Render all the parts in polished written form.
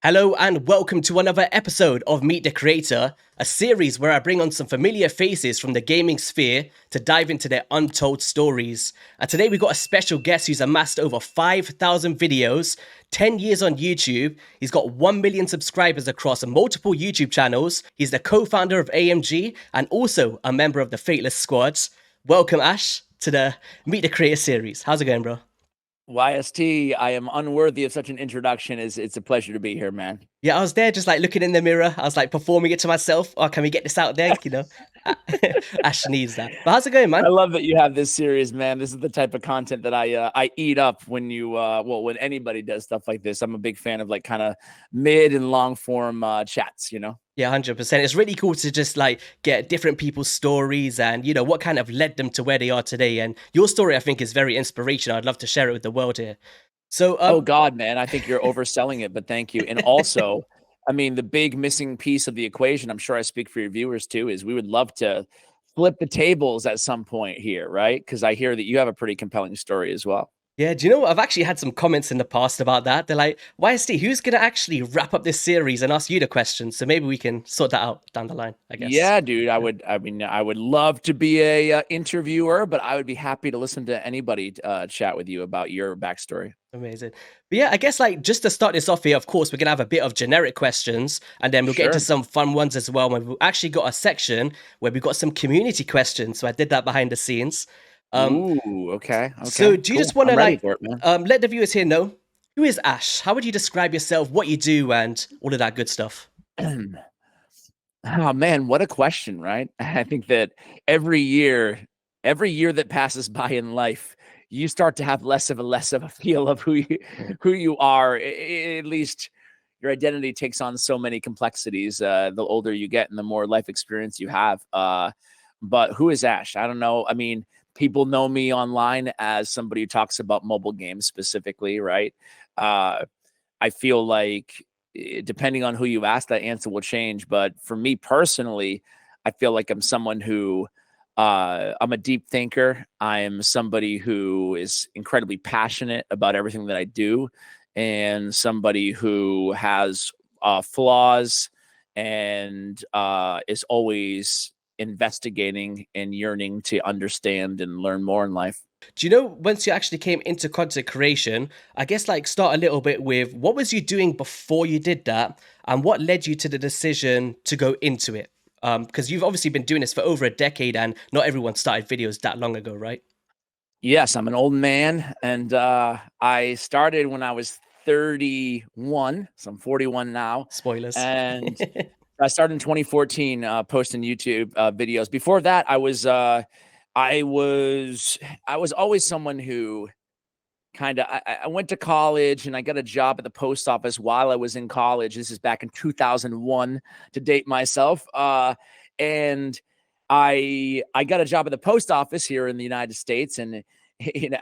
Hello and welcome to another episode of Meet the Creator, a series where I bring on some familiar faces from the gaming sphere to dive into their untold stories. And today we got a special guest who's amassed over 5,000 videos, 10 years on YouTube. He's got 1 million subscribers across multiple YouTube channels. He's the co-founder of AMG and also a member of the Fateless Squad. Welcome, Ash, to the Meet the Creator series. How's it going, bro? YST, I am unworthy of such an introduction. It's a pleasure to be here, man. Yeah, I was there just like looking in the mirror. I was like performing it to myself. Oh, can we get this out there? Ash needs that. But how's it going, man? I love that you have this series, man. This is the type of content that I eat up when you when anybody does stuff like this. I'm a big fan of like kind of mid and long form chats, you know. Yeah, 100%. It's really cool to just like get different people's stories and, what kind of led them to where they are today. And your story, I think, is very inspirational. I'd love to share it with the world here. So, Oh God, man, I think you're overselling it, but thank you. And also, I mean, the big missing piece of the equation, I'm sure I speak for your viewers too, is we would love to flip the tables at some point here, right? Because I hear that you have a pretty compelling story as well. yeah, do you know what? I've actually had some comments in the past about that. They're like, YST, who's going to actually wrap up this series and ask you the questions? So maybe we can sort that out down the line, I guess. Yeah, dude, I would love to be a interviewer, but I would be happy to listen to anybody chat with you about your backstory. Amazing. But yeah, I guess like just to start this off here, of course, we're going to have a bit of generic questions and then we'll get into Sure. some fun ones as well. And we've actually got a section where we've got some community questions. So I did that behind the scenes. Ooh, okay. So do you Cool. just want to I'm ready like for it, man. let the viewers here know, who is Ash? How would you describe yourself, what you do, and all of that good stuff? Oh man, what a question, right? I think that every year that passes by in life, you start to have less of a feel of who you are. At least your identity takes on so many complexities the older you get and the more life experience you have. But who is Ash? I don't know. I mean, people know me online as somebody who talks about mobile games specifically, right? I feel like depending on who you ask, that answer will change. But for me personally, I feel like I'm someone who I'm a deep thinker. I'm somebody who is incredibly passionate about everything that I do, and somebody who has flaws and is always investigating and yearning to understand and learn more in life. Do you know once you actually came into content creation, I guess like start a little bit with what was you doing before you did that and what led you to the decision to go into it? Because you've obviously been doing this for over a decade and not everyone started videos that long ago, right? Yes, I'm an old man, and I started when I was 31, so I'm 41 now, Spoilers. and I started in 2014 posting YouTube videos. Before that, I was I was always someone who kind of I went to college and I got a job at the post office while I was in college. This is back in 2001 to date myself. And I got a job at the post office here in the United States. And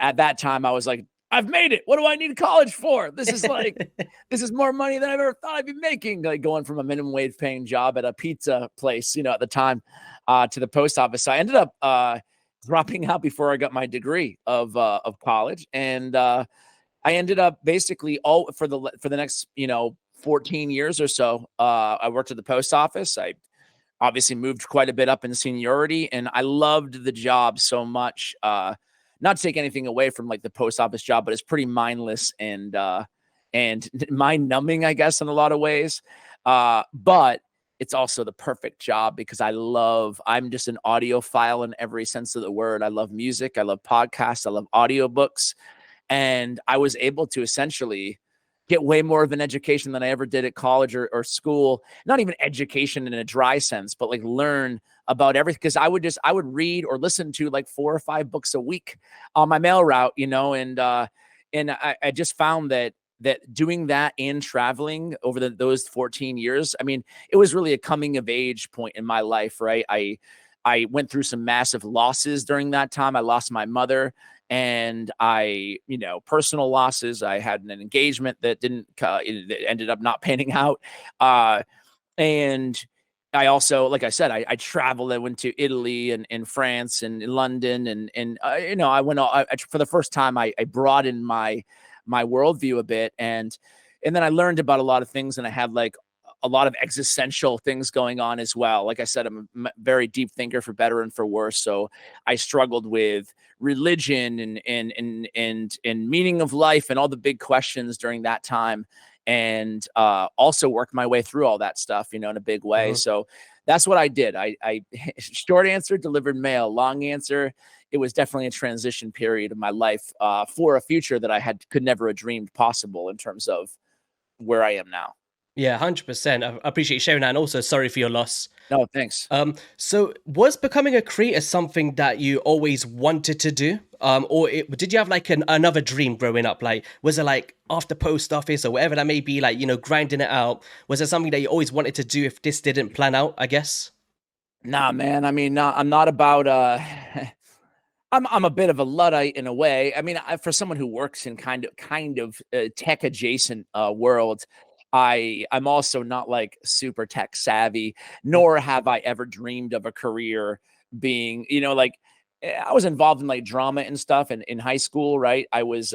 at that time I was like, I've made it. What do I need college for? This is more money than I've ever thought I'd be making. Like going from a minimum wage paying job at a pizza place, at the time, to the post office. So I ended up dropping out before I got my degree of college, and I ended up basically all for the next 14 years or so. I worked at the post office. I obviously moved quite a bit up in seniority, and I loved the job so much. Not to take anything away from like the post office job, but it's pretty mindless and mind numbing, I guess, in a lot of ways. But it's also the perfect job because I'm just an audiophile in every sense of the word. I love music. I love podcasts. I love audiobooks. And I was able to essentially get way more of an education than I ever did at college or school. Not even education in a dry sense, but like learn about everything. Because I would read or listen to like 4 or 5 books a week on my mail route, and I just found that doing that and traveling over those 14 years, I mean, it was really a coming of age point in my life, right? I went through some massive losses during that time. I lost my mother, and personal losses. I had an engagement that it ended up not panning out. And I also, like I said, I traveled. I went to Italy and France and London, and I went for the first time. I broadened my worldview a bit, and And then I learned about a lot of things, and I had like a lot of existential things going on as well. Like I said, I'm a very deep thinker, for better and for worse. So I struggled with religion and meaning of life and all the big questions during that time, and also worked my way through all that stuff, in a big way. Mhm. So that's what I did. I short answer, delivered mail. Long answer, it was definitely a transition period of my life for a future that I could never have dreamed possible in terms of where I am now. Yeah, 100%. I appreciate you sharing that, and also sorry for your loss. No, thanks. So was becoming a creator something that you always wanted to do? Or did you have like another dream growing up? Like, was it like after post office or whatever that may be, like, grinding it out? Was it something that you always wanted to do if this didn't plan out, I guess? Nah, man. I mean, I'm not about I'm a bit of a Luddite in a way. I mean, for someone who works in kind of tech adjacent world, I'm also not like super tech savvy, nor have I ever dreamed of a career being, like I was involved in like drama and stuff in high school, right? I was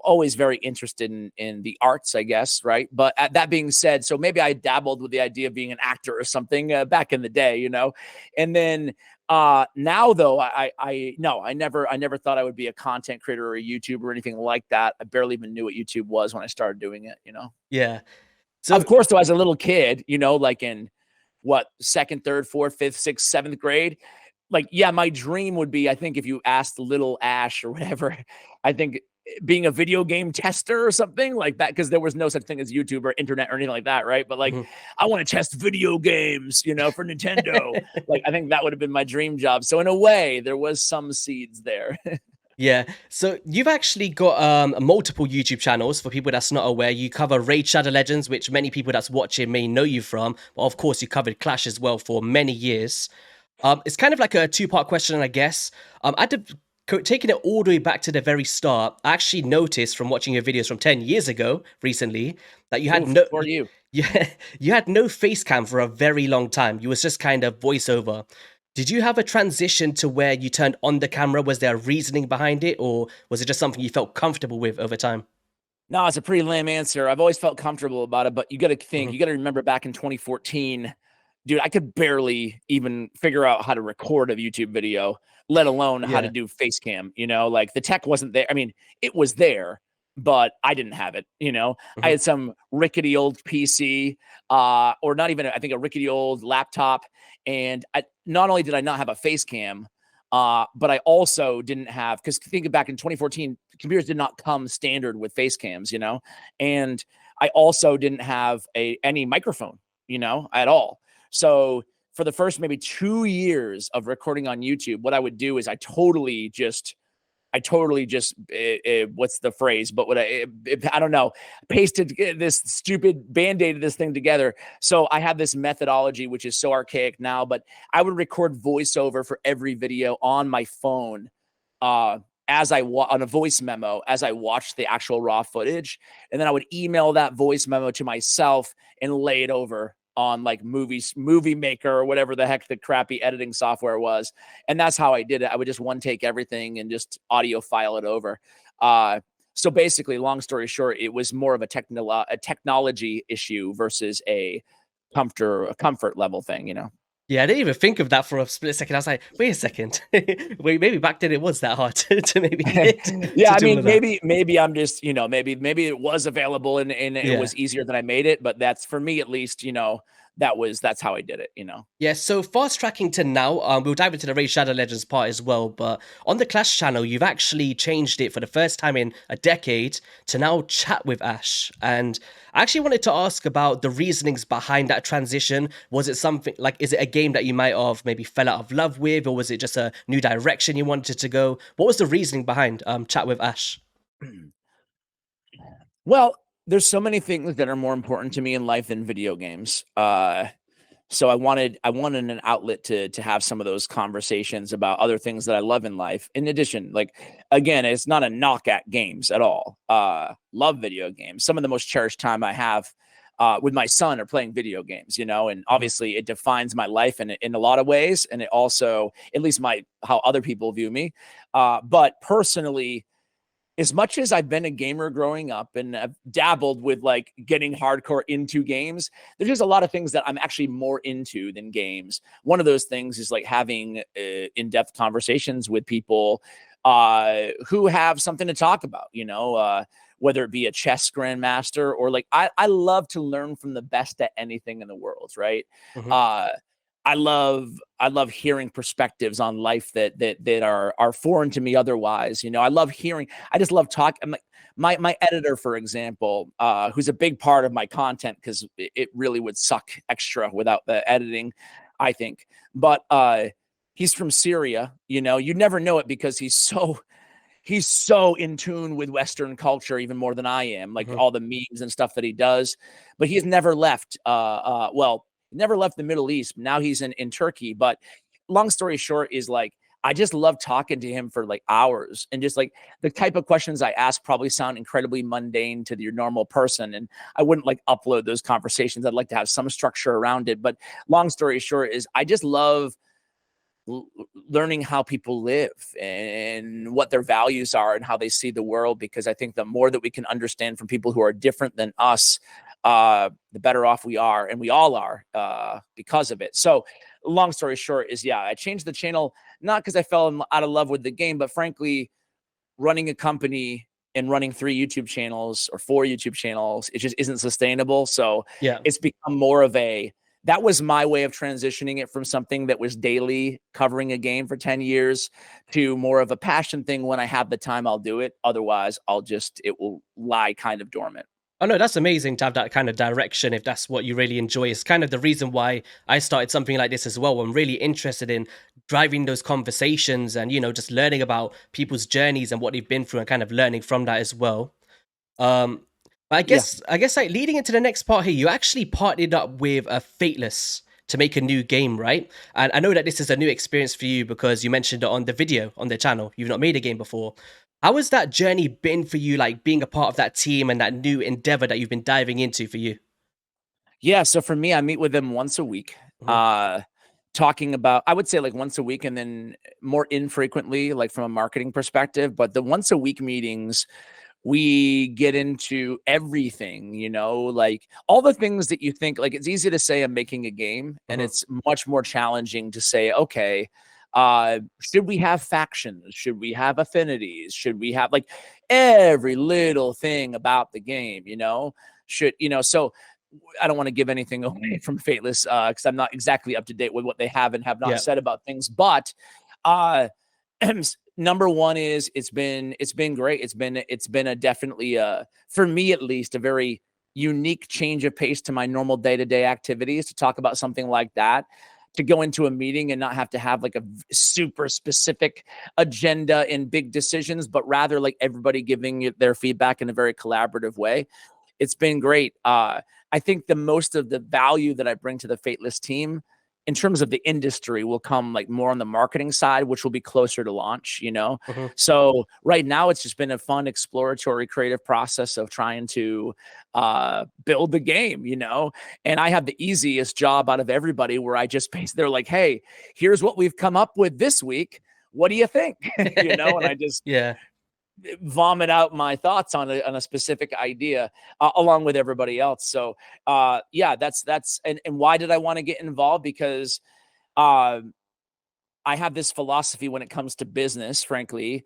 always very interested in the arts, I guess, right? But that being said, so maybe I dabbled with the idea of being an actor or something back in the day, and then now though, no, I never thought I would be a content creator or a YouTuber or anything like that. I barely even knew what YouTube was when I started doing it. Yeah. Of So course, though, as a little kid, like in what, second, third, fourth, fifth, sixth, seventh grade, like, yeah, my dream would be, I think if you asked little Ash or whatever, I think being a video game tester or something like that, because there was no such thing as YouTube or internet or anything like that, right? But like, mhm. I want to test video games, for Nintendo. Like, I think that would have been my dream job. So in a way, there was some seeds there. Yeah. So you've actually got multiple YouTube channels for people that's not aware. You cover Raid Shadow Legends, which many people that's watching may know you from. But of course, you covered Clash as well for many years. It's kind of like a two-part question, I guess. Taking it all the way back to the very start, I actually noticed from watching your videos from 10 years ago recently that you had Oof, no for you. yeah, you had no face cam for a very long time. You was just kind of voiceover. Did you have a transition to where you turned on the camera? Was there a reasoning behind it, or was it just something you felt comfortable with over time? No, it's a pretty lame answer. I've always felt comfortable about it, but you got to think, Mhm. you got to remember back in 2014, dude, I could barely even figure out how to record a YouTube video, let alone how to Yeah. do face cam, like the tech wasn't there. I mean, it was there, but I didn't have it. I Mhm. had some rickety old PC, or not even, I think, a rickety old laptop. And not only did I not have a face cam, but I also didn't have, because think back in 2014, computers did not come standard with face cams, and I also didn't have any microphone, at all. So for the first maybe 2 years of recording on YouTube, what I would do is I totally just what's the phrase? But I don't know, pasted this stupid band-aid this thing together. So I have this methodology which is so archaic now, but I would record voiceover for every video on my phone, as on a voice memo as I watched the actual raw footage, and then I would email that voice memo to myself and lay it over on like movie maker or whatever the heck the crappy editing software was. And that's how I did it. I would just one take everything and just audio file it over. So basically, long story short, it was more of a technology issue versus a comfort level thing. Yeah, I didn't even think of that for a split second. I was like, wait a second. Wait, maybe back then it was that hard to maybe Yeah, to I do all mean, of that. maybe I'm just, maybe it was available and it Yeah. was easier than I made it, but that's, for me at least, that's how I did it. Yeah, so fast tracking to now, we'll dive into the Raid Shadow Legends part as well, but on the Clash channel, you've actually changed it for the first time in a decade to now chat with Ash. And I actually wanted to ask about the reasonings behind that transition. Was it something like, is it a game that you might have maybe fell out of love with, or was it just a new direction you wanted to go? What was the reasoning behind chat with Ash? Well, there's so many things that are more important to me in life than video games. So I wanted an outlet to have some of those conversations about other things that I love in life. In addition, like, again, it's not a knock at games at all. Love video games. Some of the most cherished time I have with my son are playing video games, and Mhm. obviously it defines my life in a lot of ways, and it also, at least how other people view me. But personally, as much as I've been a gamer growing up and I've dabbled with like getting hardcore into games, there's just a lot of things that I'm actually more into than games. One of those things is like having in-depth conversations with people who have something to talk about, whether it be a chess grandmaster or like I love to learn from the best at anything in the world, right? Mhm. Uh, I love hearing perspectives on life that are foreign to me otherwise. I love hearing. I just love talking. My editor, for example, who's a big part of my content because it really would suck extra without the editing, I think. But he's from Syria. You never know it because he's so in tune with Western culture, even more than I am, like Mhm. all the memes and stuff that he does. But he's never left. Never left the Middle East. Now he's in Turkey. But long story short is like, I just love talking to him for like hours, and just like the type of questions I ask probably sound incredibly mundane to your normal person. And I wouldn't like upload those conversations. I'd like to have some structure around it. But long story short is I just love learning how people live and what their values are and how they see the world, because I think the more that we can understand from people who are different than us, the better off we are, and we all are because of it. So long story short is, yeah, I changed the channel not because I fell out of love with the game, but frankly, running a company and running 3 YouTube channels or 4 YouTube channels, it just isn't sustainable. So Yeah. it's become more of that was my way of transitioning it from something that was daily covering a game for 10 years to more of a passion thing. When I have the time, I'll do it. Otherwise, it will lie kind of dormant. Oh no, that's amazing to have that kind of direction if that's what you really enjoy. It's kind of the reason why I started something like this as well. I'm really interested in driving those conversations and, just learning about people's journeys and what they've been through and kind of learning from that as well. Um, but Yeah. I guess like leading into the next part here, you actually partnered up with a Fateless to make a new game, right? And I know that this is a new experience for you because you mentioned it on the video on the channel. You've not made a game before. How has that journey been for you, like being a part of that team and that new endeavor that you've been diving into for you? Yeah. So for me, I meet with them once a week, Mhm. talking about, I would say like once a week, and then more infrequently, like from a marketing perspective. But the once a week meetings, we get into everything, like all the things that you think, like it's easy to say I'm making a game, and Mhm. it's much more challenging to say, okay, should we have factions? Should we have affinities? Should we have like every little thing about the game, so I don't want to give anything away from Fateless because I'm not exactly up to date with what they have and have not Yeah. said about things, but uh number one is it's been great. It's been a definitely for me at least a very unique change of pace to my normal day-to-day activities to talk about something like that, to go into a meeting and not have to have like a super specific agenda and big decisions, but rather like everybody giving their feedback in a very collaborative way. It's been great. I think the most of the value that I bring to the Fateless team in terms of the industry will come like more on the marketing side, which will be closer to launch. Mhm. So right now it's just been a fun exploratory creative process of trying to build the game. And I have the easiest job out of everybody, where I just they're like, hey, here's what we've come up with this week. What do you think? And I just Yeah. vomit out my thoughts on a specific idea along with everybody else. So yeah, that's and why did I want to get involved? Because uh, I have this philosophy when it comes to business, frankly.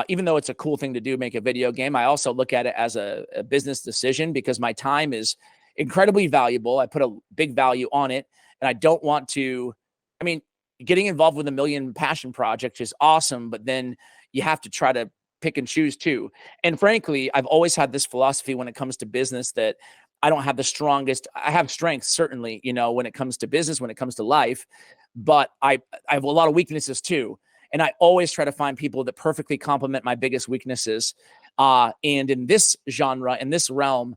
Even though it's a cool thing to do, make a video game, I also look at it as a business decision, because my time is incredibly valuable. I put a big value on it, and I don't want to. I mean, getting involved with a million passion projects is awesome, but then you have to try to pick and choose too. And frankly, I've always had this philosophy when it comes to business that I don't have the strongest. I have strengths certainly, when it comes to business, when it comes to life, but I have a lot of weaknesses too. And I always try to find people that perfectly complement my biggest weaknesses. And in this genre, in this realm,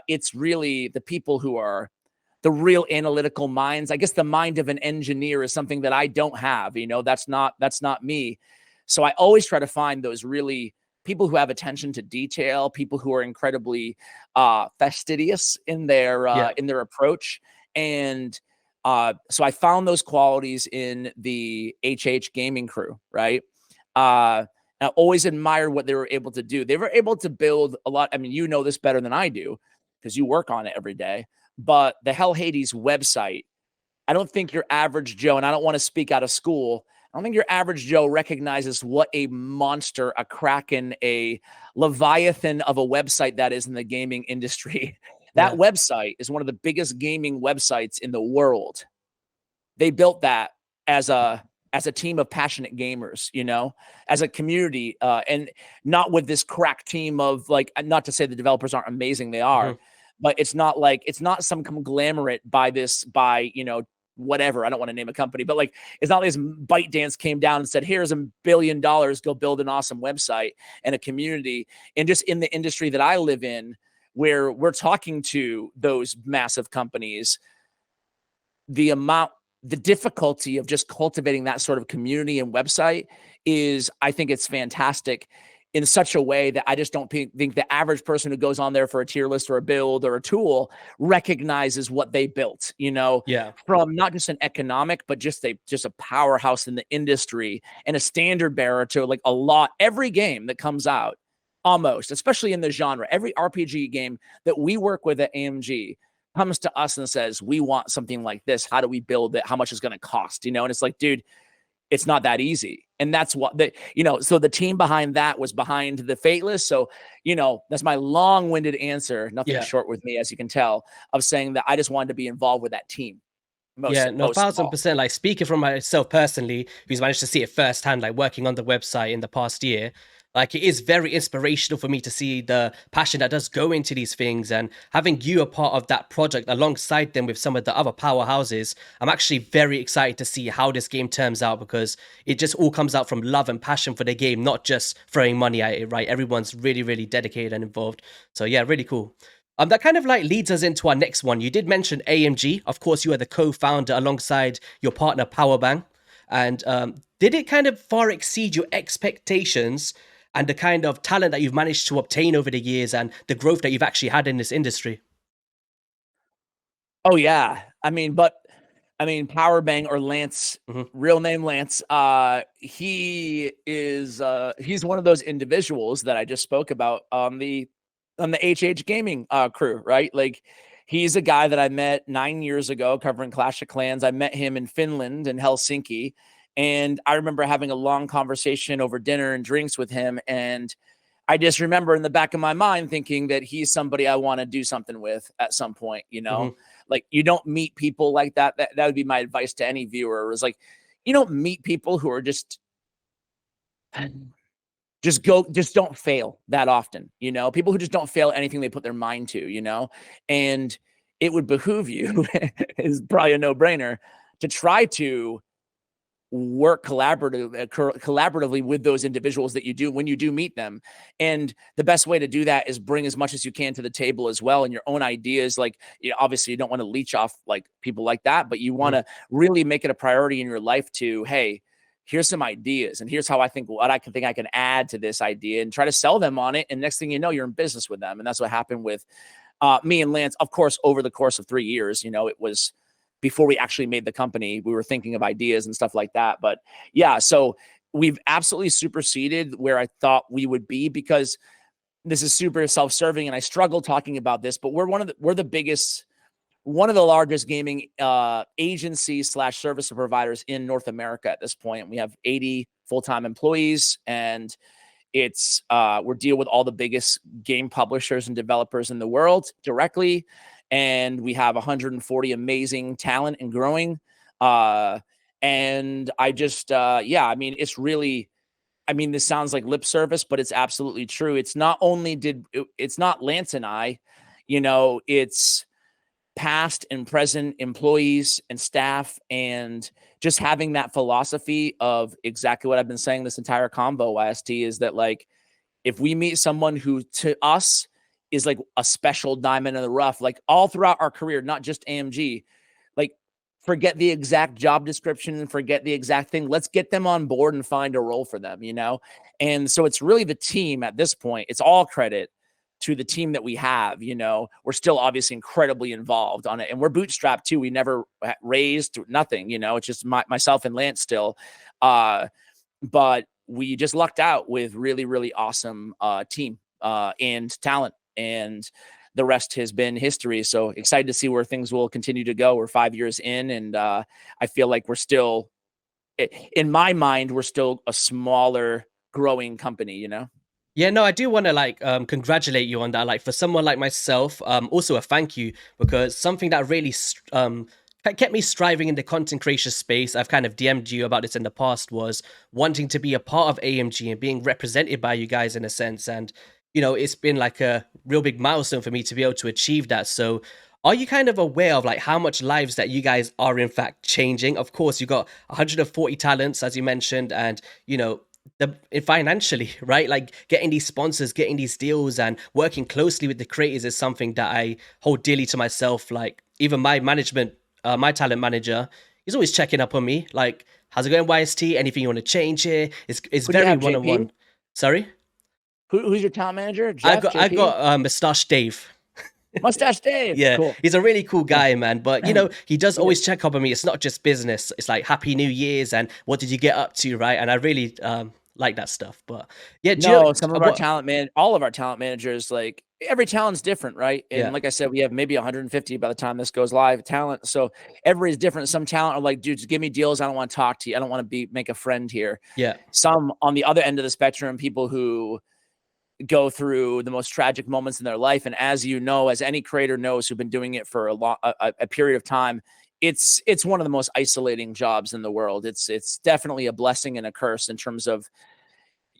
it's really the people who are the real analytical minds. I guess the mind of an engineer is something that I don't have. That's not me. So I always try to find those really people who have attention to detail, people who are incredibly fastidious Yeah. in their approach. And so I found those qualities in the HH gaming crew, right? I always admired what they were able to do. They were able to build a lot. I mean, you know this better than I do because you work on it every day. But the Hell Hades website, I don't think your average Joe, and I don't want to speak out of school, I don't think your average Joe recognizes what a monster, a kraken, a leviathan of a website that is in the gaming industry. That Yeah. website is one of the biggest gaming websites in the world. They built that as a team of passionate gamers, you know, as a community, and not with this crack team of like, not to say the developers aren't amazing, they are, but it's not like, it's not some conglomerate by, you know, whatever. I don't want to name a company, but like, it's not like this ByteDance came down and said, here's $1 billion, go build an awesome website and a community. And just in the industry that I live in, where we're talking to those massive companies, the difficulty of just cultivating that sort of community and website is, I think it's fantastic in such a way that I just don't think the average person who goes on there for a tier list or a build or a tool recognizes what they built, you know, Yeah. from not just an economic, but just a powerhouse in the industry and a standard bearer to like every game that comes out, almost, especially in the genre, every RPG game that we work with at AMG comes to us and says, we want something like this. How do we build it? How much is going to cost? You know, and it's like, dude, it's not that easy. And that's what so the team behind that was behind the Fateless. So, you know, that's my long-winded answer. Nothing short with me, as you can tell, of saying that I just wanted to be involved with that team. Yeah, no, Most of all. 1000%. Like speaking from myself personally, who's managed to see it firsthand, like working on the website in the past year, like it is very inspirational for me to see the passion that does go into these things, and having you a part of that project alongside them with some of the other powerhouses. I'm actually very excited to see how this game turns out, because it just all comes out from love and passion for the game, not just throwing money at it, right? Everyone's really, really dedicated and involved. So yeah, really cool. That kind of like leads us into our next one. You did mention AMG. Of course, you are the co-founder alongside your partner Powerbang. And did it kind of far exceed your expectations and the kind of talent that you've managed to obtain over the years and the growth that you've actually had in this industry? Oh yeah. Powerbang, or Lance, Hmm. real name Lance, he is he's one of those individuals that I just spoke about on the HH Gaming crew, right? Like, he's a guy that I met 9 years ago covering Clash of Clans. I met him in Finland, in Helsinki, and I remember having a long conversation over dinner and drinks with him, and I just remember in the back of my mind thinking that he's somebody I want to do something with at some point, you know? Hmm. Like, you don't meet people like that. That would be my advice to any viewer, is like, you don't meet people who are just don't fail that often, you know? People who just don't fail anything they put their mind to, you know? And it would behoove you, is probably a no-brainer, to try to work collaboratively with those individuals that you do when you do meet them. And the best way to do that is bring as much as you can to the table as well, and your own ideas. Like, you know, obviously you don't want to leech off like people like that, but you want to really make it a priority in your life to, hey, here's some ideas and here's how I think I can add to this idea, and try to sell them on it. And next thing you know, you're in business with them. And that's what happened with me and Lance. Of course, over the course of 3 years, you know, it was before we actually made the company, we were thinking of ideas and stuff like that. But yeah, so we've absolutely superseded where I thought we would be, because this is super self-serving and I struggle talking about this, but we're one of the largest gaming agencies / service providers in North America at this point. We have 80 full-time employees, and it's we're deal with all the biggest game publishers and developers in the world directly. And we have 140 amazing talent and growing. And I just, it's really, this sounds like lip service, but it's absolutely true. It's not it's not Lance and I, you know, it's past and present employees and staff, and just having that philosophy of exactly what I've been saying this entire convo, YST, is that, like, if we meet someone who to us is like a special diamond in the rough, like all throughout our career, not just AMG, like, forget the exact job description and forget the exact thing. Let's get them on board and find a role for them, you know? And so it's really the team at this point. It's all credit to the team that we have. You know, we're still obviously incredibly involved on it, and we're bootstrapped too. We never raised nothing, you know, it's just myself and Lance still. But we just lucked out with really, really awesome team and talent, and the rest has been history. So excited to see where things will continue to go. We're 5 years in, and I feel like we're still, in my mind, we're still a smaller growing company, you know? Yeah, no, I do want to like congratulate you on that. Like for someone like myself, also a thank you, because something that really kept me striving in the content creation space. I've kind of DM'd you about this in the past, was wanting to be a part of AMG and being represented by you guys in a sense. And it's been like a real big milestone for me to be able to achieve that. So are you kind of aware of like how much lives that you guys are in fact changing? Of course, you got 140 talents, as you mentioned, and financially, right? Like getting these sponsors, getting these deals, and working closely with the creators is something that I hold dearly to myself. Like even my management, my talent manager, he's always checking up on me. Like, how's it going, YST? Anything you want to change here? It's Who do you very have, one on JP? one. Sorry, Who's your talent manager? I Jeff, got I JP? got Mustache Dave. Mustache Dave. Yeah, Cool. he's a really cool Yeah. guy, man. But he does Yeah. always check up on me. It's not just business. It's like Happy New Year's and what did you get up to, right? And I really like that stuff. But yeah, do you No, some of our what? talent all of our talent managers, like every talent's different, right? And Yeah, like I said, we have maybe 150 by the time this goes live talent. So everybody's different. Some talent are like, dude, just give me deals. I don't want to talk to you. I don't want to make a friend here. yeah, Some on the other end of the spectrum, people who go through the most tragic moments in their life. And as you know, as any creator knows who've been doing it for a period of time, it's one of the most isolating jobs in the world. It's definitely a blessing and a curse in terms of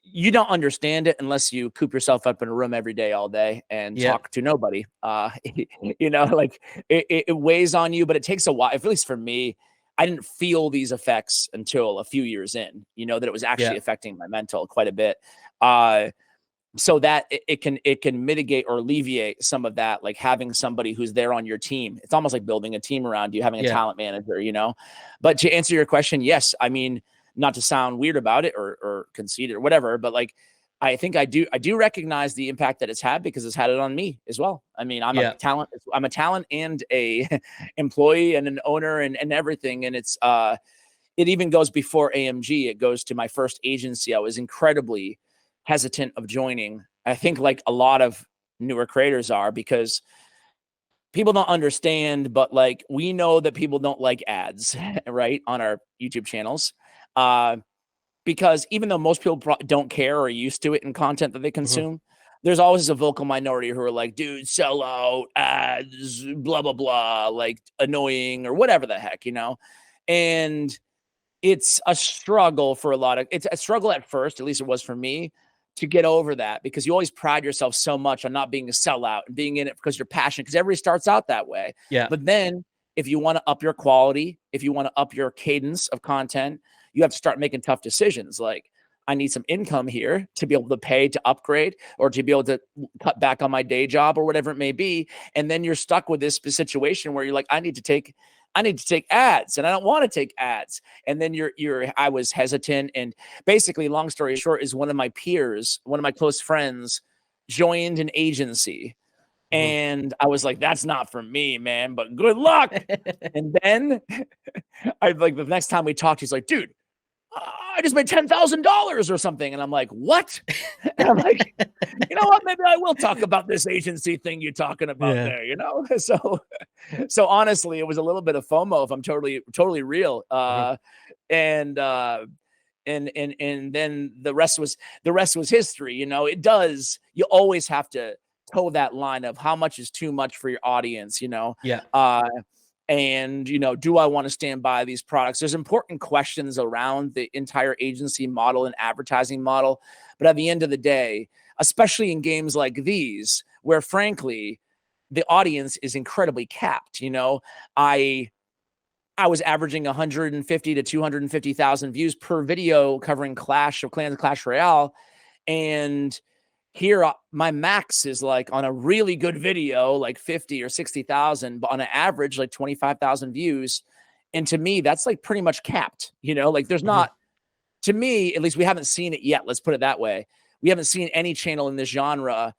you don't understand it unless you coop yourself up in a room every day, all day, and yeah, talk to nobody. Like it weighs on you, but it takes a while. At least for me, I didn't feel these effects until a few years in, that it was actually yeah, affecting my mental quite a bit. So that it can mitigate or alleviate some of that, like having somebody who's there on your team. It's almost like building a team around you, having a yeah, talent manager, But to answer your question, yes, I mean, not to sound weird about it or conceited or whatever, but like I think I do recognize the impact that it's had because it's had it on me as well. I mean, I'm a yeah, talent and a employee and an owner and everything. And it even goes before AMG. It goes to my first agency. I was incredibly hesitant of joining. I think like a lot of newer creators are, because people don't understand, but like we know that people don't like ads, right, on our YouTube channels. Because even though most people don't care or are used to it in content that they mhm, consume, there's always a vocal minority who are like, dude, sell out, ads, blah, blah, blah, like annoying or whatever the heck, And it's a struggle for it's a struggle at first, at least it was for me, to get over that, because you always pride yourself so much on not being a sellout and being in it because you're passionate, because everybody starts out that way. yeah, But then if you want to up your quality, if you want to up your cadence of content, you have to start making tough decisions. Like, I need some income here to be able to pay to upgrade or to be able to cut back on my day job or whatever it may be. And then you're stuck with this situation where you're like, I need to take ads and I don't want to take ads. And then I was hesitant. And basically, long story short, is one of my peers, one of my close friends, joined an agency. mhm. And I was like, that's not for me, man, but good luck. And then I like the next time we talked, he's like, dude, I just made $10,000 or something. And I'm like, what? And I'm like, you know what? Maybe I will talk about this agency thing you're talking about Yeah, there, So honestly, it was a little bit of FOMO, if I'm totally real. mhm, And then the rest was history. You always have to toe that line of how much is too much for your audience, yeah, uh, and do I want to stand by these products? There's important questions around the entire agency model and advertising model, but at the end of the day, especially in games like these, where frankly the audience is incredibly capped, I was averaging 150 to 250,000 views per video covering Clash of Clans, Clash Royale, and here my max is like on a really good video, like 50 or 60,000, but on an average, like 25,000 views. And to me, that's like pretty much capped, like there's mhm, not, to me, at least we haven't seen it yet. Let's put it that way. We haven't seen any channel in this genre.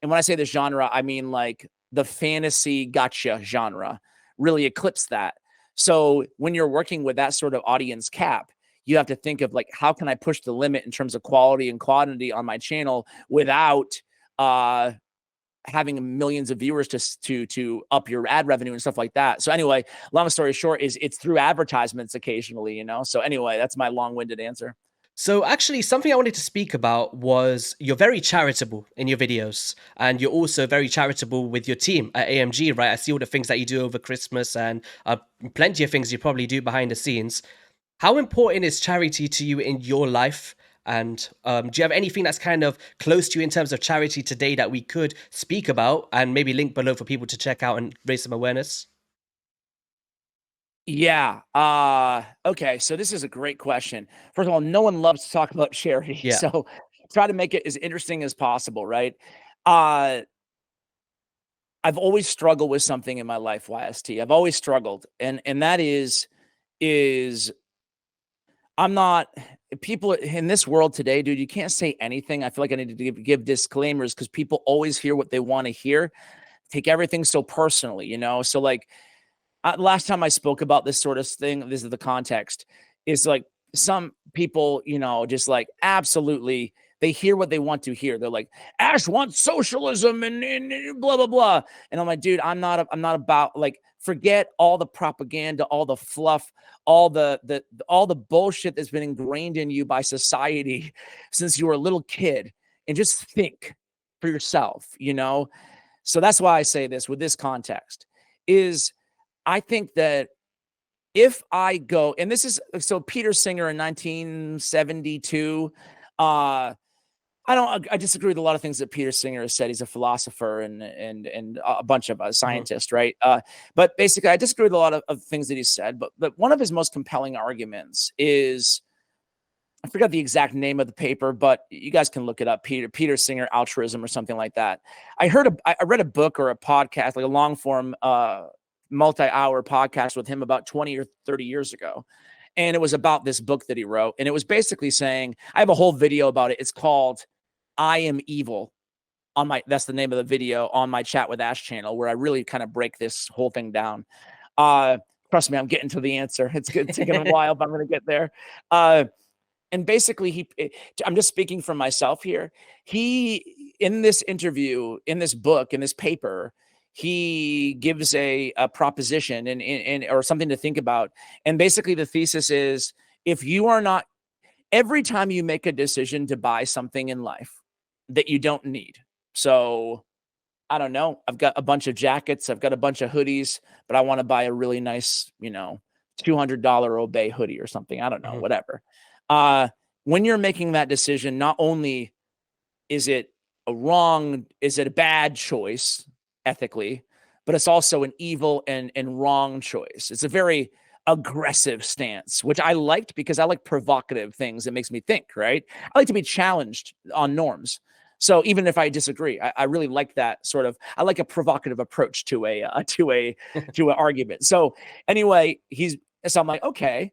And when I say this genre, I mean like the fantasy gotcha genre really eclipse that. So when you're working with that sort of audience cap, you have to think of like, how can I push the limit in terms of quality and quantity on my channel without having millions of viewers to up your ad revenue and stuff like that. So anyway, long story short is it's through advertisements occasionally, you know? So anyway, that's my long-winded answer. So actually, something I wanted to speak about was you're very charitable in your videos, and you're also very charitable with your team at AMG, right? I see all the things that you do over Christmas, and plenty of things you probably do behind the scenes. How important is charity to you in your life? And do you have anything that's kind of close to you in terms of charity today that we could speak about and maybe link below for people to check out and raise some awareness? Yeah. Okay. So this is a great question. First of all, no one loves to talk about charity. Yeah. So try to make it as interesting as possible, right? Uh, I've always struggled with something in my life, YST. I've always struggled. And that is I'm not people in this world today, dude, you can't say anything. I feel like I need to give disclaimers because people always hear what they want to hear. Take everything so personally, you know? So like last time I spoke about this sort of thing, this is the context, is like some people, you know, just like absolutely, they hear what they want to hear. They're like, Ash wants socialism and blah, blah, blah. And I'm like, dude, I'm not about like, forget all the propaganda, all the fluff, all the bullshit that's been ingrained in you by society since you were a little kid, and just think for yourself, you know? So that's why I say this with this context is I think that if I go, and this is so Peter Singer in 1972, I disagree with a lot of things that Peter Singer has said. He's a philosopher and a bunch of Mhm. scientists, right? But basically, I disagree with a lot of things that he said. But one of his most compelling arguments is, I forgot the exact name of the paper, but you guys can look it up. Peter Singer altruism or something like that. I read a book or a podcast, like a long form multi-hour podcast with him about 20 or 30 years ago. And it was about this book that he wrote. And it was basically saying, I have a whole video about it. It's called I Am Evil that's the name of the video on my Chat with Ash channel, where I really kind of break this whole thing down. Trust me, I'm getting to the answer. It's taking a while, but I'm going to get there. And basically I'm just speaking for myself here. He, in this interview, in this book, in this paper, he gives a proposition and or something to think about. And basically the thesis is, if you are not, every time you make a decision to buy something in life that you don't need. So I don't know, I've got a bunch of jackets, I've got a bunch of hoodies, but I want to buy a really nice, you know, $200 Obey hoodie or something. I don't know, Mhm. whatever. When you're making that decision, not only is it is it a bad choice ethically, but it's also an evil and wrong choice. It's a very aggressive stance, which I liked because I like provocative things. It makes me think, right? I like to be challenged on norms. So even if I disagree, I really like that sort of. I like a provocative approach to an argument. So anyway, so I'm like, okay,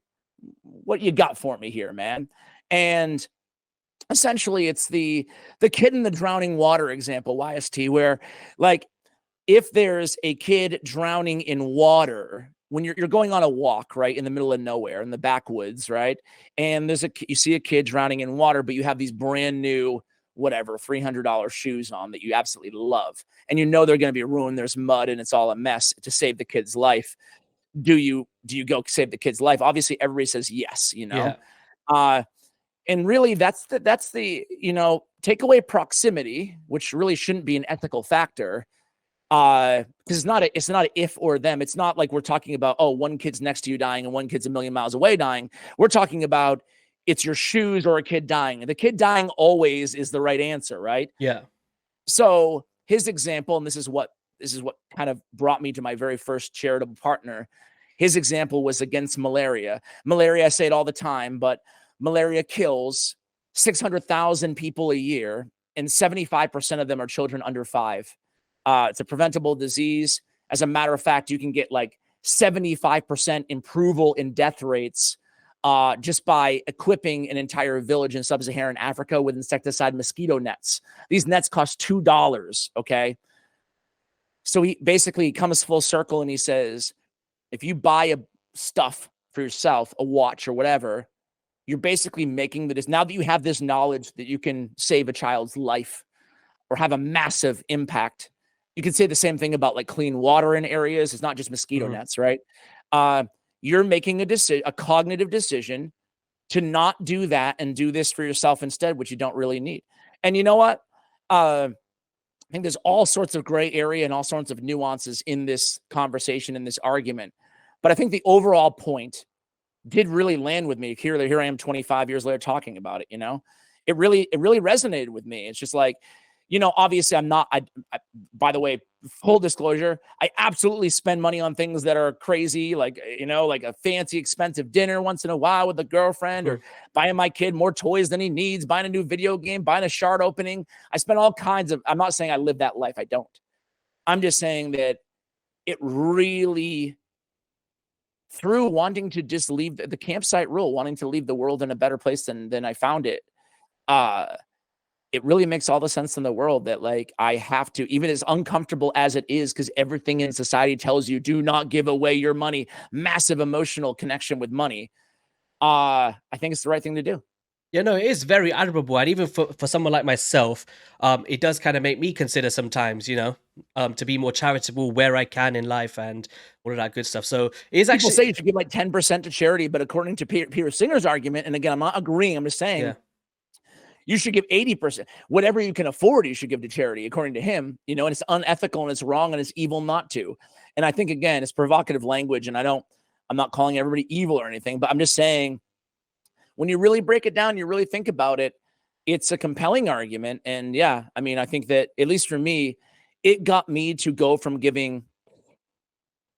what you got for me here, man? And essentially it's the kid in the drowning water example, YST, where like if there's a kid drowning in water when you're going on a walk, right, in the middle of nowhere in the backwoods, right, and you see a kid drowning in water, but you have these brand new whatever $300 shoes on that you absolutely love, and you know they're going to be ruined, there's mud and it's all a mess, to save the kid's life. Do you go save the kid's life? Obviously everybody says yes, you know. Yeah. uh and really that's the you know, take away proximity, which really shouldn't be an ethical factor, because it's not a if or them. It's not like we're talking about, oh, one kid's next to you dying and one kid's a million miles away dying. We're talking about it's your shoes or a kid dying. The kid dying always is the right answer, right? Yeah. So his example, and this is what kind of brought me to my very first charitable partner. His example was against malaria. Malaria, I say it all the time, but malaria kills 600,000 people a year, and 75% of them are children under 5. It's a preventable disease. As a matter of fact, you can get like 75% improval in death rates just by equipping an entire village in sub-Saharan Africa with insecticide mosquito nets. These nets cost $2, okay? So he basically comes full circle and he says, if you buy a stuff for yourself, a watch or whatever, you're basically making now that you have this knowledge that you can save a child's life or have a massive impact. You can say the same thing about like clean water in areas. It's not just mosquito nets, right? You're making a cognitive decision to not do that and do this for yourself instead, which you don't really need. And you know what? I think there's all sorts of gray area and all sorts of nuances in this conversation, in this argument. But I think the overall point did really land with me. Here I am 25 years later talking about it, it really resonated with me. It's just like, obviously I'm not, by the way, full disclosure, I absolutely spend money on things that are crazy, like, like a fancy expensive dinner once in a while with a girlfriend, or buying my kid more toys than he needs, buying a new video game, buying a shard opening. I spend all kinds of, I'm not saying I live that life. I don't. I'm just saying that it really, through wanting to just leave the campsite rule, wanting to leave the world in a better place than I found it, it really makes all the sense in the world that like I have to, even as uncomfortable as it is, because everything in society tells you do not give away your money, massive emotional connection with money. I think it's the right thing to do. Yeah, no, it is very admirable. And even for someone like myself, it does kind of make me consider sometimes, to be more charitable where I can in life and all of that good stuff. So it is People actually say you should give like 10% to charity, but according to Peter Singer's argument, and again, I'm not agreeing, I'm just saying, you should give 80%. Whatever you can afford, you should give to charity, according to him, and it's unethical and it's wrong and it's evil not to. And I think, again, it's provocative language, and I'm not calling everybody evil or anything, but I'm just saying, when you really break it down, you really think about it, it's a compelling argument. And yeah, I mean, I think that, at least for me, it got me to go from giving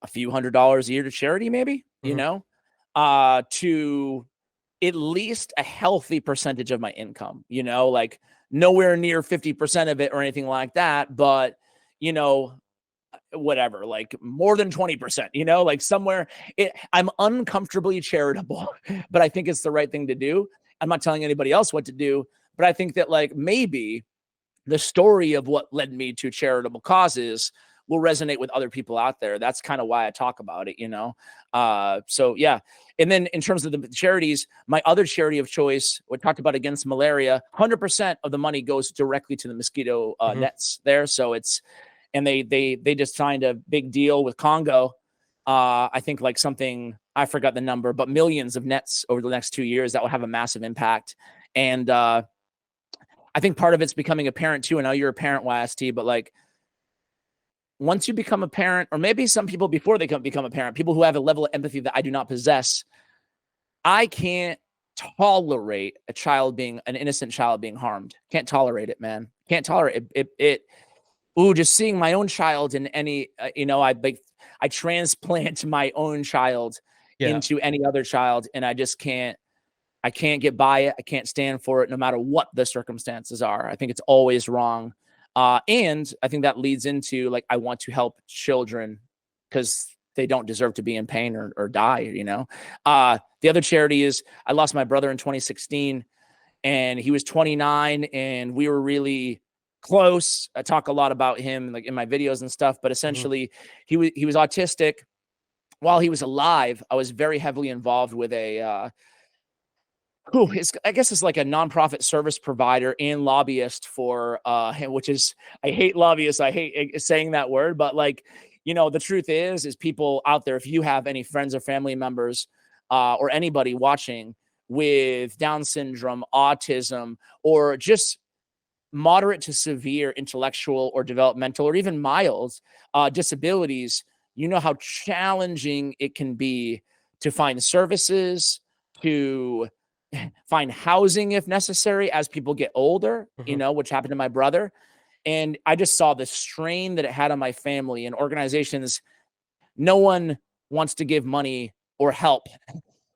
a few $100s a year to charity, maybe, to at least a healthy percentage of my income, like nowhere near 50% of it or anything like that, but, whatever, like more than 20%, like somewhere I'm uncomfortably charitable, but I think it's the right thing to do. I'm not telling anybody else what to do, but I think that like maybe the story of what led me to charitable causes will resonate with other people out there. That's kind of why I talk about it, so yeah. And then in terms of the charities, my other charity of choice, we talked about against malaria, 100% of the money goes directly to the mosquito nets there. So and they just signed a big deal with Congo. I think like something, I forgot the number, but millions of nets over the next 2 years that will have a massive impact. And I think part of it's becoming a parent too. I know you're a parent, YST, but like once you become a parent, or maybe some people before they become a parent, people who have a level of empathy that I do not possess, I can't tolerate an innocent child being harmed. Can't tolerate it, man. Can't tolerate it. Just seeing my own child in any, I transplant my own child into any other child, and I just can't get by it. I can't stand for it, no matter what the circumstances are. I think it's always wrong. And I think that leads into like, I want to help children because they don't deserve to be in pain or die, The other charity is, I lost my brother in 2016 and he was 29 and we were really close. I talk a lot about him like in my videos and stuff, but essentially he was autistic. While he was alive, I was very heavily involved with I guess it's like a nonprofit service provider and lobbyist for, which is, I hate lobbyists. I hate saying that word, but like, the truth is people out there, if you have any friends or family members, or anybody watching with Down syndrome, autism, or just moderate to severe intellectual or developmental, or even mild disabilities, how challenging it can be to find services, to find housing if necessary as people get older, which happened to my brother. And I just saw the strain that it had on my family and organizations. No one wants to give money or help.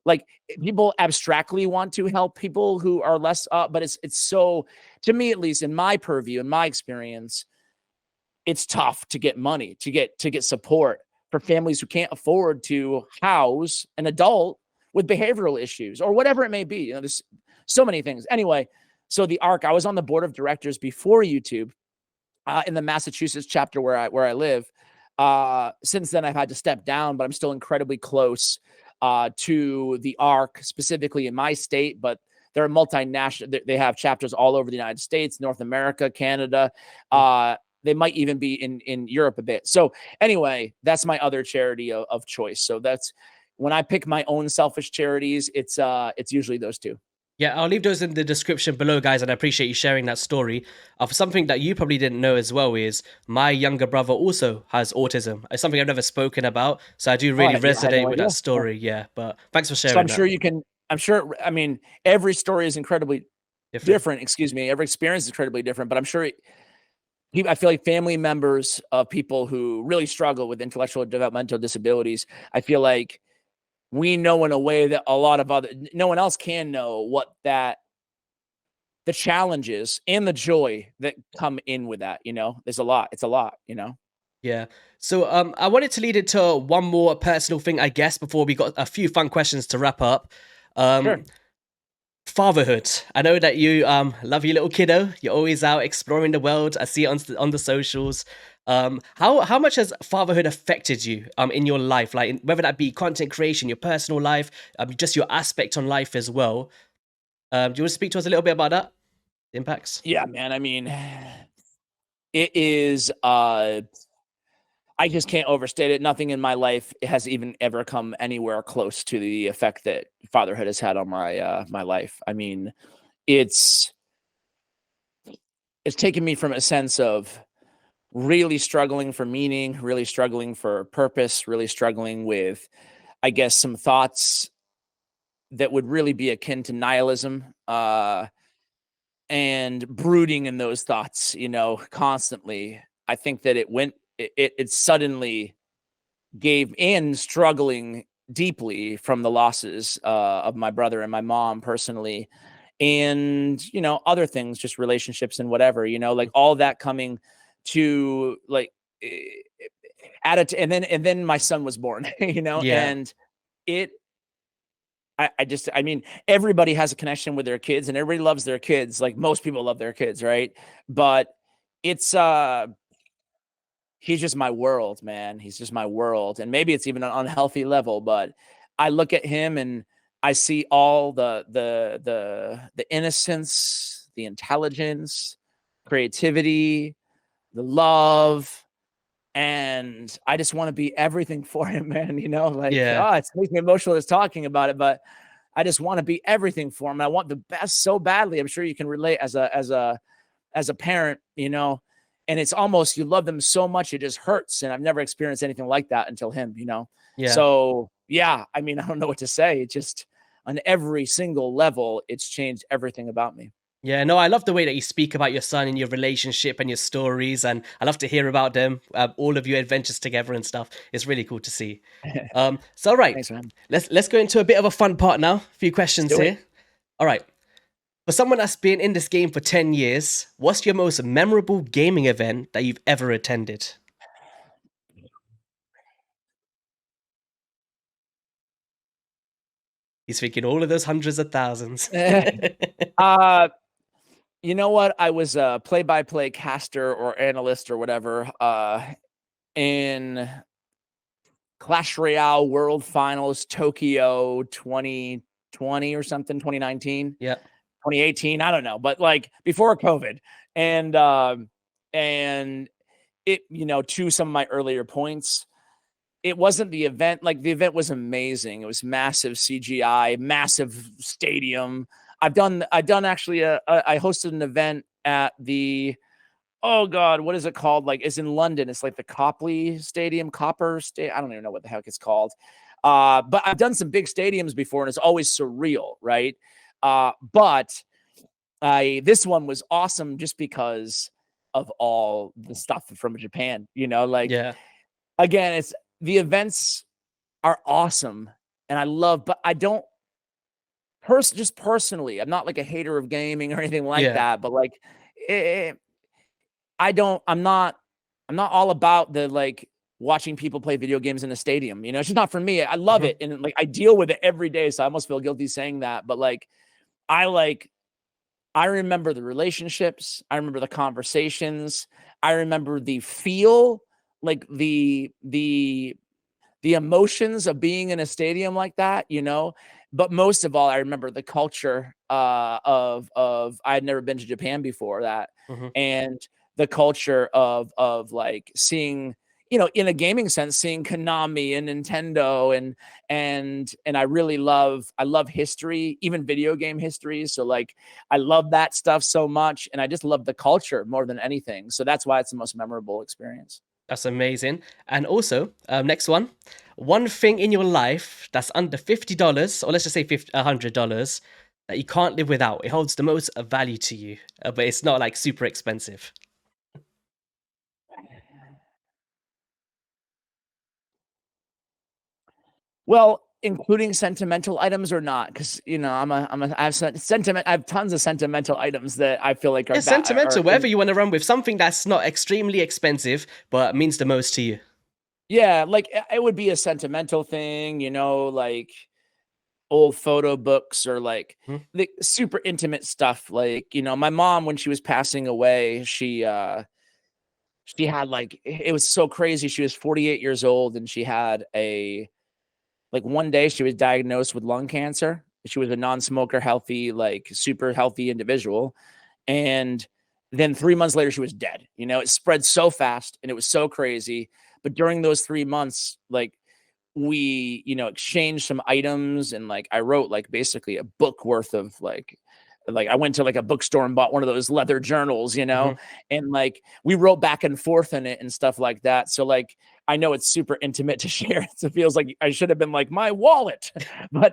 Like, people abstractly want to help people who are less but it's so, to me, at least in my purview, in my experience, it's tough to get money, to get support for families who can't afford to house an adult with behavioral issues or whatever it may be. There's so many things. Anyway, so the ARC, I was on the board of directors before YouTube, in the Massachusetts chapter where I live. Since then, I've had to step down, but I'm still incredibly close to the ARC, specifically in my state, but they're multinational. They have chapters all over the United States, North America, Canada. They might even be in Europe a bit. So anyway, that's my other charity of choice. So that's when I pick my own selfish charities, it's usually those two. Yeah, I'll leave those in the description below, guys, and I appreciate you sharing that story. Of something that you probably didn't know as well is my younger brother also has autism. It's something I've never spoken about, so I do really I had resonate no with that idea. story. Yeah, but thanks for So sharing that. I'm sure, I mean, every story is incredibly different. Excuse me. Every experience is incredibly different, but I'm sure I feel like family members of people who really struggle with intellectual developmental disabilities, I feel like we know in a way that no one else can know what the challenges and the joy that come in with that. It's a lot. Yeah. So I wanted to lead into one more personal thing, I guess, before we got a few fun questions to wrap up. Sure. Fatherhood. I know that you love your little kiddo. You're always out exploring the world. I see it on the socials. How much has fatherhood affected you in your life? Like whether that be content creation, your personal life, just your aspect on life as well. Do you want to speak to us a little bit about that? The impacts? Yeah, man. I mean, it is I just can't overstate it. Nothing in my life has even ever come anywhere close to the effect that fatherhood has had on my life. I mean, it's taken me from a sense of really struggling for meaning, really struggling for purpose, really struggling with, I guess, some thoughts that would really be akin to nihilism, and brooding in those thoughts, constantly. I think that it suddenly gave and struggling deeply from the losses of my brother and my mom personally, and other things, just relationships and whatever, like all that coming to like at it, and then my son was born. Yeah. And it I mean, everybody has a connection with their kids and everybody loves their kids, like most people love their kids, right? But it's he's just my world, man. He's just my world. And maybe it's even an unhealthy level, but I look at him and I see all the innocence, the intelligence, creativity, the love, and I just want to be everything for him, man. Like, Yeah. it makes me emotional just talking about it, but I just want to be everything for him. I want the best so badly. I'm sure you can relate as a parent, and it's almost, you love them so much it just hurts. And I've never experienced anything like that until him. Yeah. So yeah, I mean, I don't know what to say. It just, on every single level, it's changed everything about me. Yeah, no, I love the way that you speak about your son and your relationship and your stories, and I love to hear about them, all of your adventures together and stuff. It's really cool to see. So, all right, Thanks, man. let's go into a bit of a fun part now. A few Let's questions do it. here. All right, for someone that's been in this game for 10 years, what's your most memorable gaming event that you've ever attended? He's thinking all of those hundreds of thousands. uh, you know what? I was a play-by-play caster or analyst or whatever, in Clash Royale World Finals Tokyo 2020 or something, 2019, Yeah. 2018, I don't know, but like before COVID. And it, to some of my earlier points, it wasn't the event. Like, the event was amazing. It was massive CGI, massive stadium. I've done actually I hosted an event at the, oh God, what is it called? Like, it's in London. It's like the Copley Stadium, Copper State. I don't even know what the heck it's called. But I've done some big stadiums before, and it's always surreal, right? But this one was awesome just because of all the stuff from Japan. Like, Yeah. again, it's, the events are awesome, and I love, but I don't just personally, I'm not like a hater of gaming or anything like Yeah. that, but like, it, I'm not all about the, like, watching people play video games in a stadium. It's just not for me. I love it, and like I deal with it every day, so I almost feel guilty saying that. But like, I remember the relationships, I remember the conversations, I remember the feel, like the the emotions of being in a stadium like that, you know. But most of all, I remember the culture of I had never been to Japan before that, Mhm. and the culture of like seeing, you know, in a gaming sense, seeing Konami and Nintendo and I really I love history, even video game history. So like I love that stuff so much, and I just love the culture more than anything. So that's why it's the most memorable experience. That's amazing. And also, next one thing in your life that's under $50, or let's just say $100, that you can't live without. It holds the most value to you, but it's not like super expensive. Well, including sentimental items or not? Because you know, I have sentiment. I have tons of sentimental items that I feel like Yeah, are sentimental, whatever in. you want to run with, something that's not extremely expensive, but means the most to you. Yeah, like it would be a sentimental thing, you know, like old photo books or like Mhm. the super intimate stuff. Like, you know, my mom when she was passing away, she had like it was so crazy. She was 48 years old and she had a like one day she was diagnosed with lung cancer. She was a non-smoker, healthy, like super healthy individual. And then 3 months later, she was dead. You know, it spread so fast and it was so crazy. But during those 3 months, like we, you know, exchanged some items and like I wrote like basically a book worth of like I went to like a bookstore and bought one of those leather journals, you know, Mhm. and like we wrote back and forth in it and stuff like that. So like I know it's super intimate to share. So it feels like I should have been like my wallet. But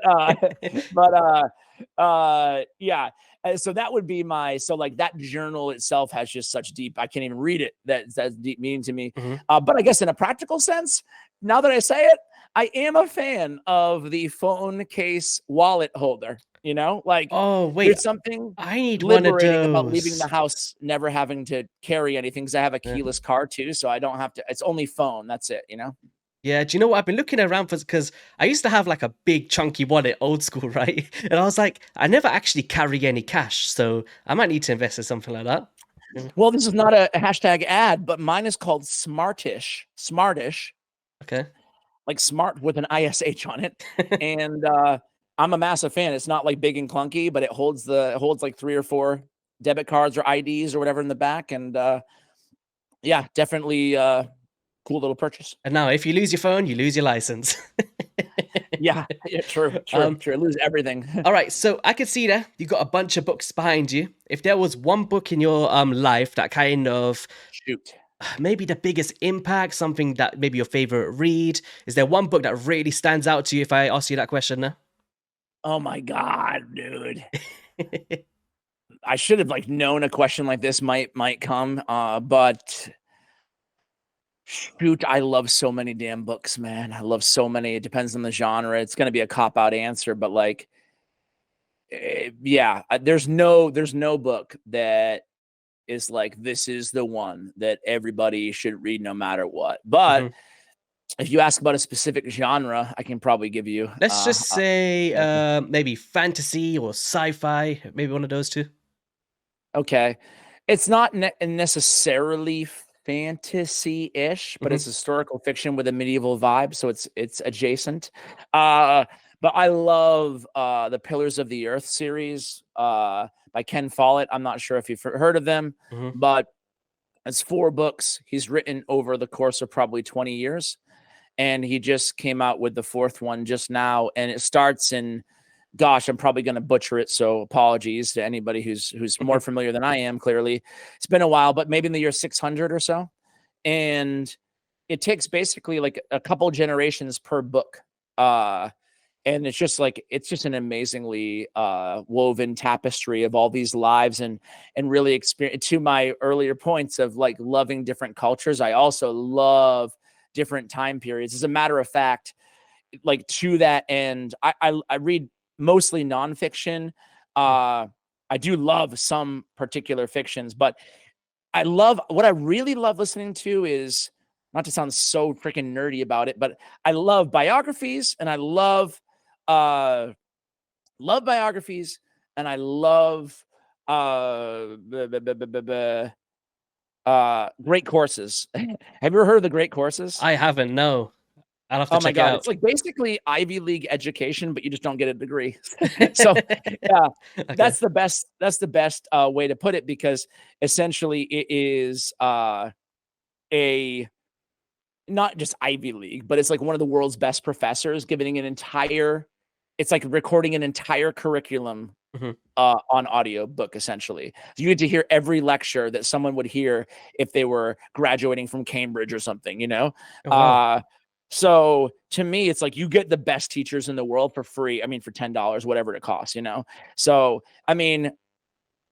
yeah. So that would be my so like that journal itself has just such deep I can't even read it. That's deep meaning to me. Mhm. But I guess in a practical sense, now that I say it, I am a fan of the phone case wallet holder. You know, like Oh, wait, there's something I need one of liberating about leaving the those. house, never having to carry anything. Because I have a Yeah. keyless car too, so I don't have to. It's only phone. That's it. You know. Yeah, do you know what? I've been looking around for because I used to have like a big chunky wallet, old school, right? And I was like, I never actually carry any cash, so I might need to invest in something like that. Mm. Well, this is not a hashtag ad, but mine is called Smartish. Smartish, Okay. like smart with an ISH on it, and I'm a massive fan. It's not like big and clunky, but it holds like 3 or 4 debit cards or IDs or whatever in the back, and yeah, definitely cool little purchase. And now, if you lose your phone, you lose your license. Yeah, yeah, true, true, um, true. Lose everything. all right, so I can see there you got a bunch of books behind you. If there was one book in your life that kind of Shoot. maybe the biggest impact, something that maybe your favorite read, is there one book that really stands out to you? If I ask you that question now. Oh my god, dude. I should have like known a question like this might come. But shoot, I love so many damn books, man. I love so many. It depends on the genre. It's gonna be a cop out answer, but like, yeah, there's no book that is like this is the one that everybody should read no matter what. But Mhm. if you ask about a specific genre, I can probably give you Let's just say example. maybe fantasy or sci-fi, maybe one of those two. Okay. It's not necessarily fantasy-ish, but it's Mhm. historical fiction with a medieval vibe, so it's adjacent. Uh, but I love the Pillars of the Earth series by Ken Follett. I'm not sure if you've heard of them, Mhm. but it's 4 books he's written over the course of probably 20 years, and he just came out with the 4th one just now, and it starts in gosh, I'm probably going to butcher it. So apologies to anybody who's more familiar than I am. Clearly, it's been a while, but maybe in the year 600 or so, and it takes basically like a couple generations per book. And it's just an amazingly woven tapestry of all these lives and really experience to my earlier points of like loving different cultures. I also love different time periods. As a matter of fact, like to that end, I read mostly nonfiction. Uh, I do love some particular fictions, but I love what I really love listening to is not to sound so freaking nerdy about it, but I love biographies and I uh love biographies and I love b- b- b- b- b- b- great courses. Have you ever heard of the great courses? I haven't, no. I'll have to Oh my check it God. It's out. like basically Ivy League education, but you just don't get a degree. So yeah, Okay. that's the best way to put it, because essentially it is a not just Ivy League, but it's like one of the world's best professors giving an entire, it's like recording an entire curriculum Mhm. on audiobook, essentially. So you get to hear every lecture that someone would hear if they were graduating from Cambridge or something, you know? Oh, wow. So to me, it's like you get the best teachers in the world for free. I mean, for $10, whatever it costs, you know? So, I mean,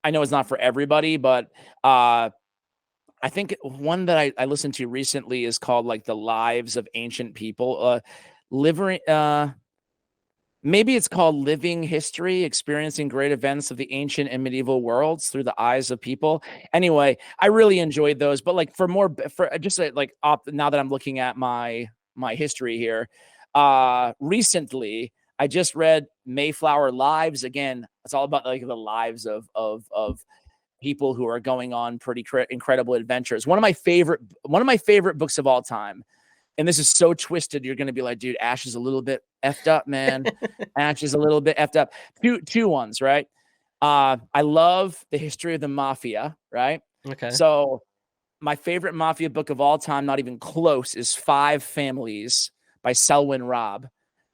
I know it's not for everybody, but I think one that I listened to recently is called like The Lives of Ancient People. Living, maybe it's called Living History, Experiencing Great Events of the Ancient and Medieval Worlds Through the Eyes of People. Anyway, I really enjoyed those, but like for just like now that I'm looking at my history here, recently I just read Mayflower Lives. Again, it's all about like the lives of people who are going on pretty incredible adventures. One of my favorite books of all time. And this is so twisted. You're going to be like, dude, Ash is a little bit effed up, man. Ash is a little bit effed up. Two ones, right? I love the history of the mafia, right? Okay. So my favorite mafia book of all time, not even close, is Five Families by Selwyn Robb.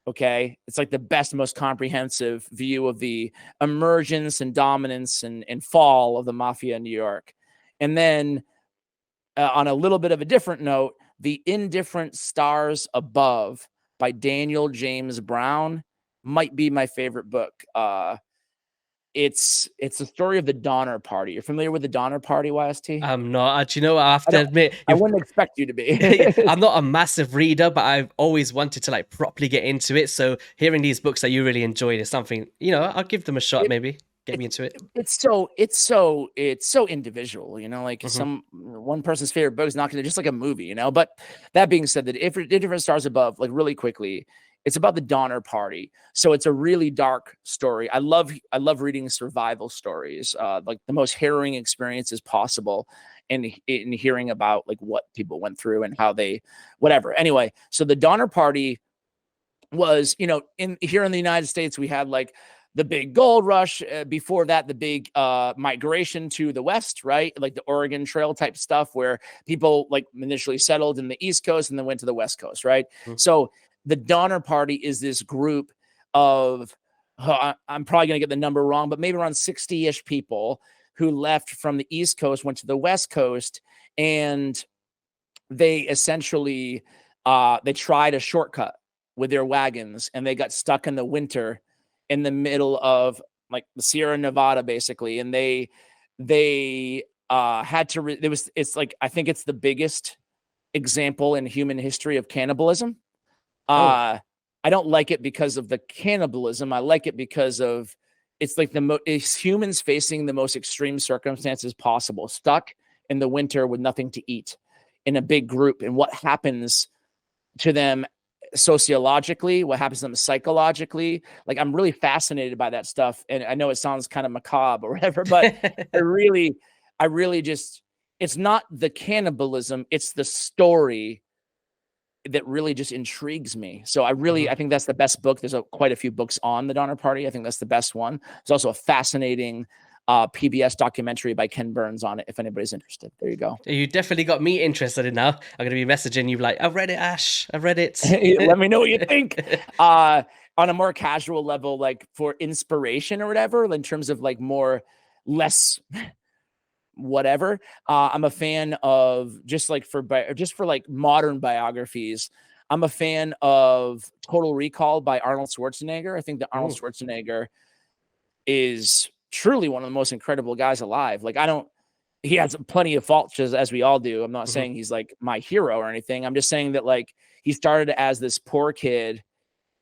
Okay. It's like the best, most comprehensive view of the emergence and dominance and fall of the mafia in New York. And then on a little bit of a different note, The Indifferent Stars Above by Daniel James Brown might be my favorite book. It's the story of the Donner Party. You're familiar with the Donner Party, YST? I'm not. Do you know what? I have I to don't. admit, I you've wouldn't expect you to be. yeah, I'm not a massive reader, but I've always wanted to like properly get into it. So hearing these books that you really enjoyed is something, I'll give them a shot, it, maybe. Get me it's into it. it's so individual, you know, like Hmm. some one person's favorite book is not going to, just like a movie, you know. But that being said, that if Different Stars Above, like really quickly, it's about the Donner Party. So it's a really dark story. I love reading survival stories, like the most harrowing experiences possible, and in hearing about like what people went through and how they whatever. Anyway, so the Donner Party was, in here in the United States, we had like the big gold rush. Before that, the big migration to the West, right? Like the Oregon Trail type stuff, where people like initially settled in the East Coast and then went to the West Coast, right? So the Donner Party is this group of, I'm probably going to get the number wrong, but maybe around 60-ish people who left from the East Coast, went to the West Coast, and they essentially they tried a shortcut with their wagons, and they got stuck in the winter in the middle of like the Sierra Nevada, basically. And they had to it's like, I think it's the biggest example in human history of cannibalism. Oh, I don't like it because of the cannibalism. I like it because of, it's like it's humans facing the most extreme circumstances possible, stuck in the winter with nothing to eat in a big group, and what happens to them sociologically, what happens to them psychologically. Like, I'm really fascinated by that stuff. And I know it sounds kind of macabre or whatever, but I really just, it's not the cannibalism, it's the story that really just intrigues me. So Mhm. I think that's the best book. There's quite a few books on the Donner Party. I think that's the best one. There's also a fascinating PBS documentary by Ken Burns on it, if anybody's interested. There you go. You definitely got me interested in now. I'm gonna be messaging you like, I've read it, Ash. I've read it. Let me know what you think. On a more casual level, like for inspiration or whatever, in terms of like less whatever. I'm a fan of, just for like modern biographies, I'm a fan of Total Recall by Arnold Schwarzenegger. I think that Arnold Ooh. Schwarzenegger is truly one of the most incredible guys alive. Like, he has plenty of faults, as we all do. I'm not Mhm. saying he's like my hero or anything. I'm just saying that like he started as this poor kid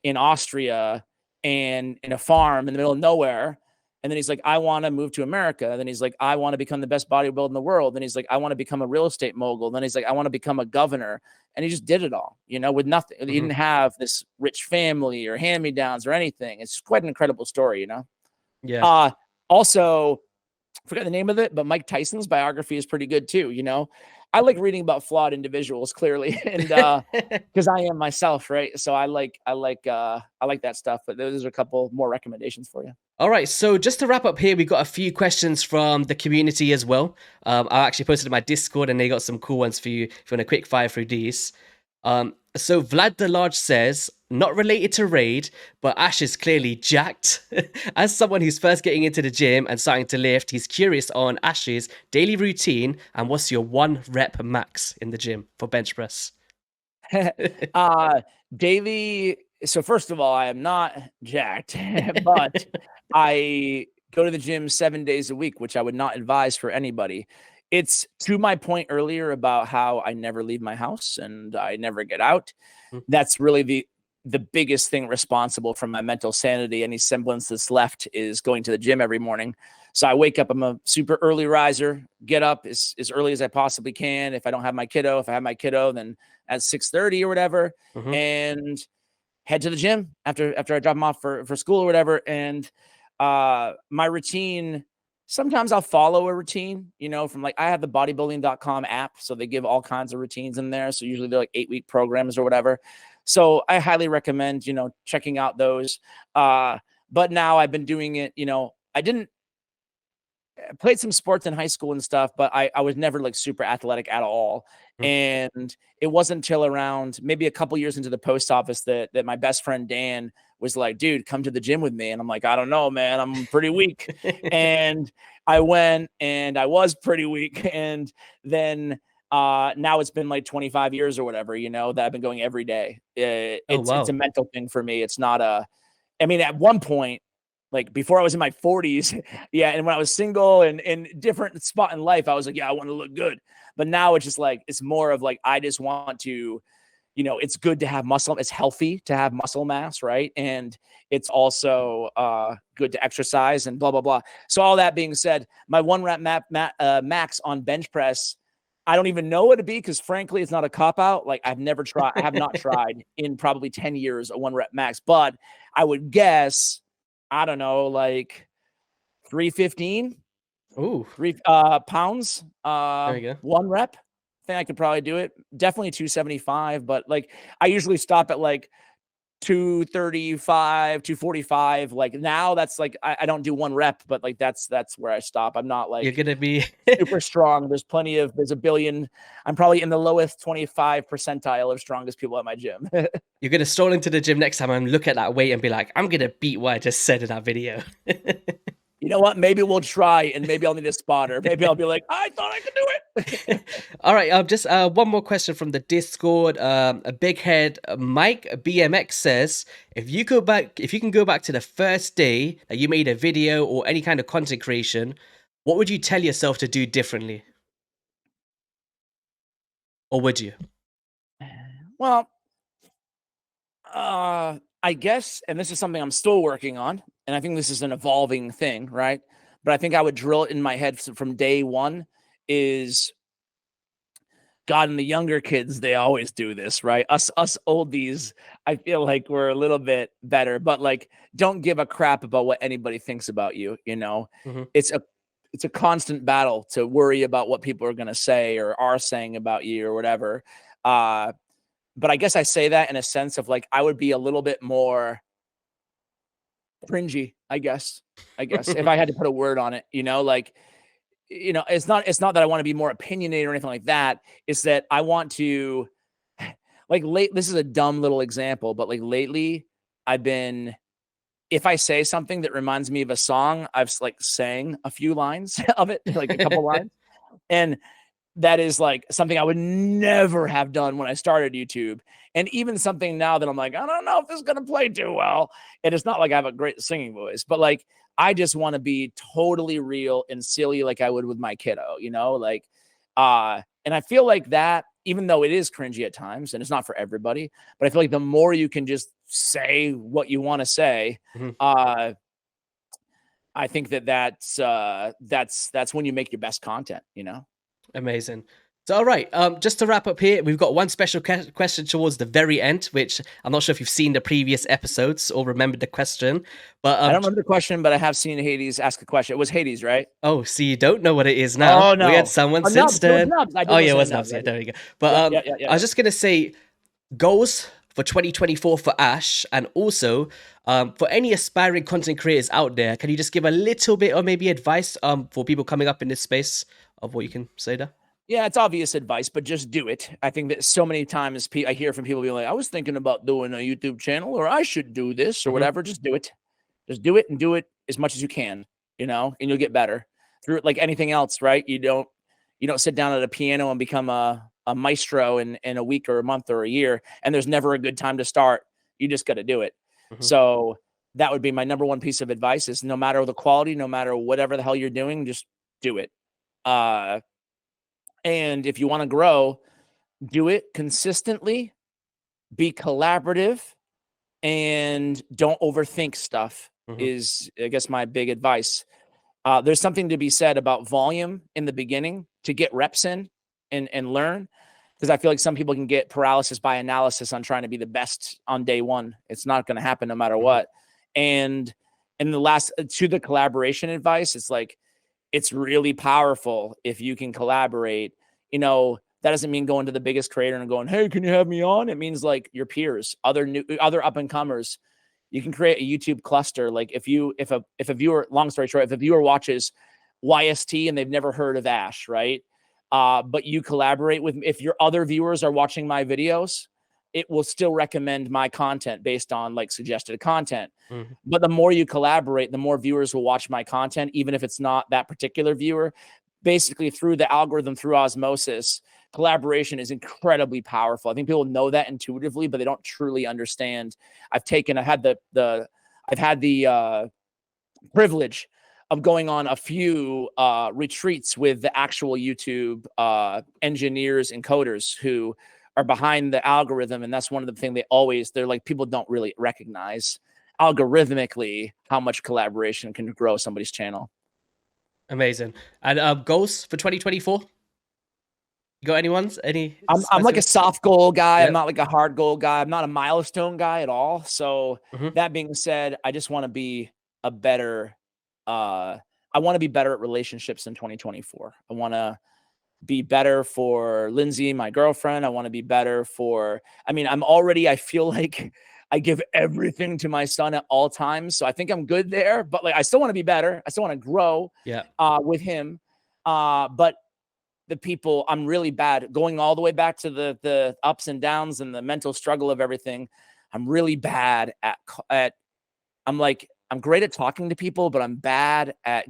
in Austria and in a farm in the middle of nowhere. And then he's like, I want to move to America. Then he's like, I want to become the best bodybuilder in the world. Then he's like, I want to become a real estate mogul. Then he's like, I want to become a governor. And he just did it all, with nothing. He Mhm. didn't have this rich family or hand-me-downs or anything. It's quite an incredible story. Yeah. Also, forgot the name of it, but Mike Tyson's biography is pretty good too. I like reading about flawed individuals, clearly, and because I am myself, right? So I like that stuff. But those are a couple more recommendations for you. All right, so just to wrap up here, we got a few questions from the community as well. I actually posted in my Discord, and they got some cool ones for you if you want to quick fire through these. So Vlad the Large says, not related to Raid, but Ash is clearly jacked. As someone who's first getting into the gym and starting to lift, he's curious on Ash's daily routine and what's your 1 rep max in the gym for bench press. Daily. So first of all, I am not jacked, but I go to the gym 7 days a week, which I would not advise for anybody. It's to my point earlier about how I never leave my house and I never get out. That's really the biggest thing responsible for my mental sanity. Any semblance that's left is going to the gym every morning. So I wake up, I'm a super early riser, get up as early as I possibly can. If I don't have my kiddo, if I have my kiddo, then at 6:30 or whatever, and head to the gym after I drop them off for school or whatever. And my routine, sometimes I'll follow a routine, from like, I have the bodybuilding.com app. So they give all kinds of routines in there. So usually they're like 8-week programs or whatever. So I highly recommend, checking out those. But now I've been doing it, I played some sports in high school and stuff, but I was never like super athletic at all. And it wasn't until around maybe a couple years into the post office that my best friend Dan was like, dude, come to the gym with me. And I'm like, I don't know, man, I'm pretty weak. And I went and I was pretty weak. And then now it's been like 25 years or whatever, that I've been going every day. It's a mental thing for me. It's not at one point, like before I was in my 40s, yeah, and when I was single and in different spot in life, I was like, yeah, I want to look good. But now it's just like, it's more of like, I just want to, it's good to have muscle. It's healthy to have muscle mass, right? And it's also good to exercise and blah, blah, blah. So all that being said, my 1 rep max on bench press, I don't even know what it'd be because frankly, it's not a cop out. Like I have not tried in probably 10 years a 1 rep max, but I would guess, I don't know, like 315. Ooh, 3 pounds. there you go. 1 rep. I think I could probably do it. Definitely 275, but like I usually stop at like 235, 245. Like now that's like I don't do 1 rep, but like that's where I stop. I'm not like You're gonna be super strong. There's a billion. I'm probably in the lowest 25 percentile of strongest people at my gym. You're gonna stroll into the gym next time and look at that weight and be like, I'm gonna beat what I just said in that video. You know what? Maybe we'll try, and maybe I'll need a spotter. Maybe I'll be like, I thought I could do it. All right, just one more question from the Discord. A big head Mike BMX says, if you can go back to the first day that you made a video or any kind of content creation, what would you tell yourself to do differently? Or would you? Well, I guess, and this is something I'm still working on, and I think this is an evolving thing, right? But I think I would drill it in my head from day one is, God, and the younger kids, they always do this, right? Us oldies, I feel like we're a little bit better, but like, don't give a crap about what anybody thinks about you. It's a constant battle to worry about what people are going to say or are saying about you or whatever. But I guess I say that in a sense of like, I would be a little bit more cringy, I guess, if I had to put a word on it, like, it's not that I want to be more opinionated or anything like that. It's that I want to this is a dumb little example, but like lately if I say something that reminds me of a song, I've like sang a few lines of it, like a couple lines. And that is like something I would never have done when I started YouTube. And even something now that I'm like, I don't know if this is going to play too well. And it's not like I have a great singing voice, but like, I just want to be totally real and silly like I would with my kiddo, and I feel like that, even though it is cringy at times and it's not for everybody, but I feel like the more you can just say what you want to say, I think that's when you make your best content, Amazing. So, all right, just to wrap up here, we've got one special question towards the very end, which I'm not sure if you've seen the previous episodes or remembered the question. But I don't remember the question, but I have seen Hades ask a question. It was Hades, right? oh, so you don't know what it is now. Oh We had no. someone Oh, since Nubs. It was then. Nubs. I did Oh yeah, it listen to was Nubs. Nubs. I Yeah, did. there we go. But Yeah. I was just gonna say goals for 2024 for Ash, and also for any aspiring content creators out there, can you just give a little bit or maybe advice for people coming up in this space of what you can say there? Yeah, it's obvious advice, but just do it. I think that so many times I hear from people being like, I was thinking about doing a YouTube channel, or I should do this or Mm-hmm. whatever. Just do it. Just do it and do it as much as you can, and you'll get better through it. Like anything else, right? You don't sit down at a piano and become a maestro in a week or a month or a year, and there's never a good time to start. You just got to do it. Mm-hmm. So that would be my number one piece of advice: is no matter the quality, no matter whatever the hell you're doing, just do it. And if you want to grow, do it consistently, be collaborative, and don't overthink stuff Mm-hmm. is, I guess, my big advice. There's something to be said about volume in the beginning to get reps in and learn, because I feel like some people can get paralysis by analysis on trying to be the best on day one. It's not going to happen no matter what. And the last to the collaboration advice, it's like, it's really powerful if you can collaborate. That doesn't mean going to the biggest creator and going, hey, can you have me on? It means like your peers, other up and comers. You can create a YouTube cluster. Like if a viewer, long story short, if a viewer watches YST and they've never heard of Ash, right? But you collaborate with, if your other viewers are watching my videos, it will still recommend my content based on like suggested content. Mm-hmm. But the more you collaborate, the more viewers will watch my content, even if it's not that particular viewer. Basically, through the algorithm, through osmosis, collaboration is incredibly powerful. I think people know that intuitively, but they don't truly understand. I've had the privilege of going on a few retreats with the actual YouTube engineers and coders who are behind the algorithm. And that's one of the things they're like, people don't really recognize algorithmically how much collaboration can grow somebody's channel. Amazing. And goals for 2024? You got anyone's? I'm like a soft goal guy. Yep. I'm not like a hard goal guy. I'm not a milestone guy at all. So that being said, I just want to be a better I want to be better at relationships in 2024. I want to be better for Lindsay, my girlfriend. I want to be better I feel like I give everything to my son at all times. So I think I'm good there, but like, I still want to be better. I still want to grow with him. But the people, I'm really bad going all the way back to the ups and downs and the mental struggle of everything. I'm really bad at I'm great at talking to people, but I'm bad at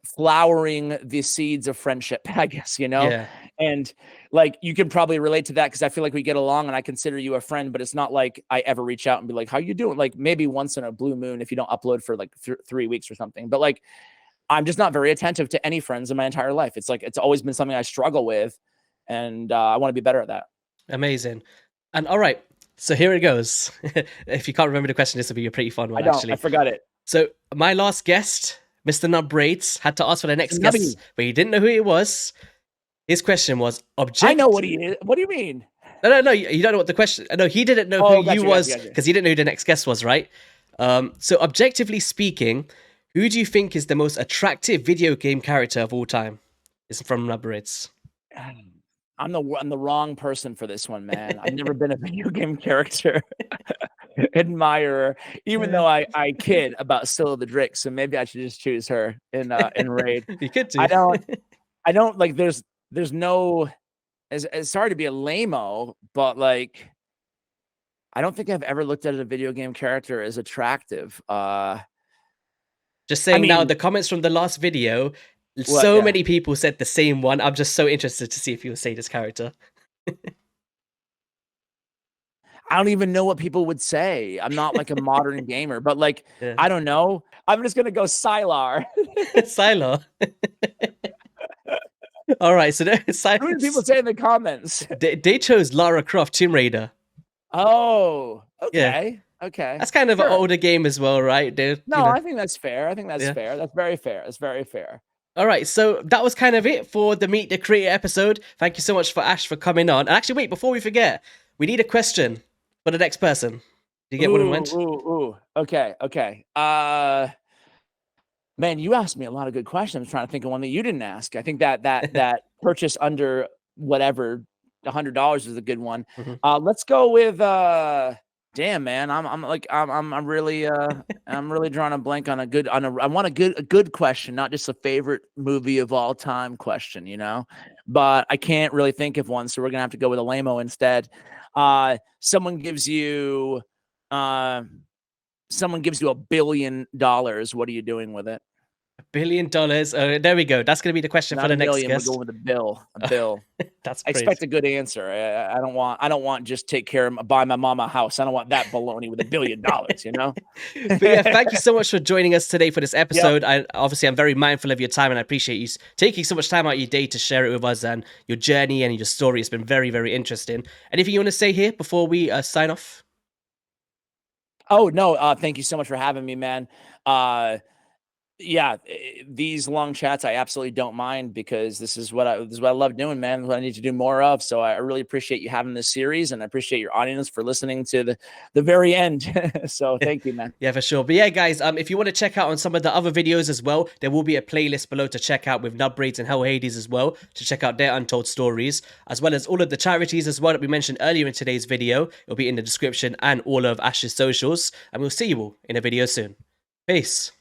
flowering the seeds of friendship, I guess, Yeah. And like, you can probably relate to that, because I feel like we get along and I consider you a friend, but it's not like I ever reach out and be like, how you doing? Like maybe once in a blue moon, if you don't upload for like 3 weeks or something, but like, I'm just not very attentive to any friends in my entire life. It's like, it's always been something I struggle with, and I want to be better at that. Amazing. And all right, so here it goes. If you can't remember the question, this will be a pretty fun one, actually. I forgot it. So my last guest, Mr. Nub Raids, had to ask for the next guest, but he didn't know who he was. His question was I know what he is. What do you mean? No, you don't know what the question. No, he didn't know who you was, because he didn't know who the next guest was, right? So objectively speaking, who do you think is the most attractive video game character of all time? It's from Nub Raids. I'm the wrong person for this one, man. I've never been a video game character admirer, even though I kid about Scylla the Drake. So maybe I should just choose her in Raid. You could do. I don't like. There's no. It's sorry to be a lame-o, but like, I don't think I've ever looked at a video game character as attractive. Just saying, now the comments from the last video, many people said the same one. I'm just so interested to see if you'll say this character. I don't even know what people would say. I'm not like a modern gamer, but like, I don't know. I'm just going to go Sylar. Sylar. All right. So what do people say in the comments? They chose Lara Croft, Tomb Raider. Oh, okay. Yeah. Okay. That's kind of an older game as well, right, dude? No, I think that's fair. I think that's fair. That's very fair. That's very fair. All right, so that was kind of it for the Meet the Creator episode. Thank you so much for Ash for coming on. And actually, wait, before we forget, we need a question for the next person. Did you get one in mind? Ooh. Okay. Man, you asked me a lot of good questions. I'm trying to think of one that you didn't ask. I think that purchase under whatever $100 is a good one. Mhm. Let's go with damn, man. I'm really drawing a blank on I want a good question, not just a favorite movie of all time question, you know. But I can't really think of one, so we're gonna have to go with a lame-o instead. Someone gives you $1 billion. What are you doing with it? $1 billion. There we go. That's going to be the question for Not the a next million. We're guest. going with a bill. A bill. That's I crazy. expect a good answer. I don't want just take care of buy my mama a house. I don't want that baloney with $1 billion. You know. But yeah, thank you so much for joining us today for this Yep. episode. I'm very mindful of your time, and I appreciate you taking so much time out of your day to share it with us and your journey and your story. It's been very, very interesting. Anything you want to say here before we sign off? Oh no. Thank you so much for having me, man. Yeah, these long chats I absolutely don't mind because this is what I love doing, man. What I need to do more of. So I really appreciate you having this series, and I appreciate your audience for listening to the very end. So thank you, man. Yeah, for sure. But yeah, guys, if you want to check out on some of the other videos as well, there will be a playlist below to check out with Nub Raids and Hell Hades as well, to check out their untold stories, as well as all of the charities as well that we mentioned earlier in today's video. It'll be in the description and all of Ash's socials. And we'll see you all in a video soon. Peace.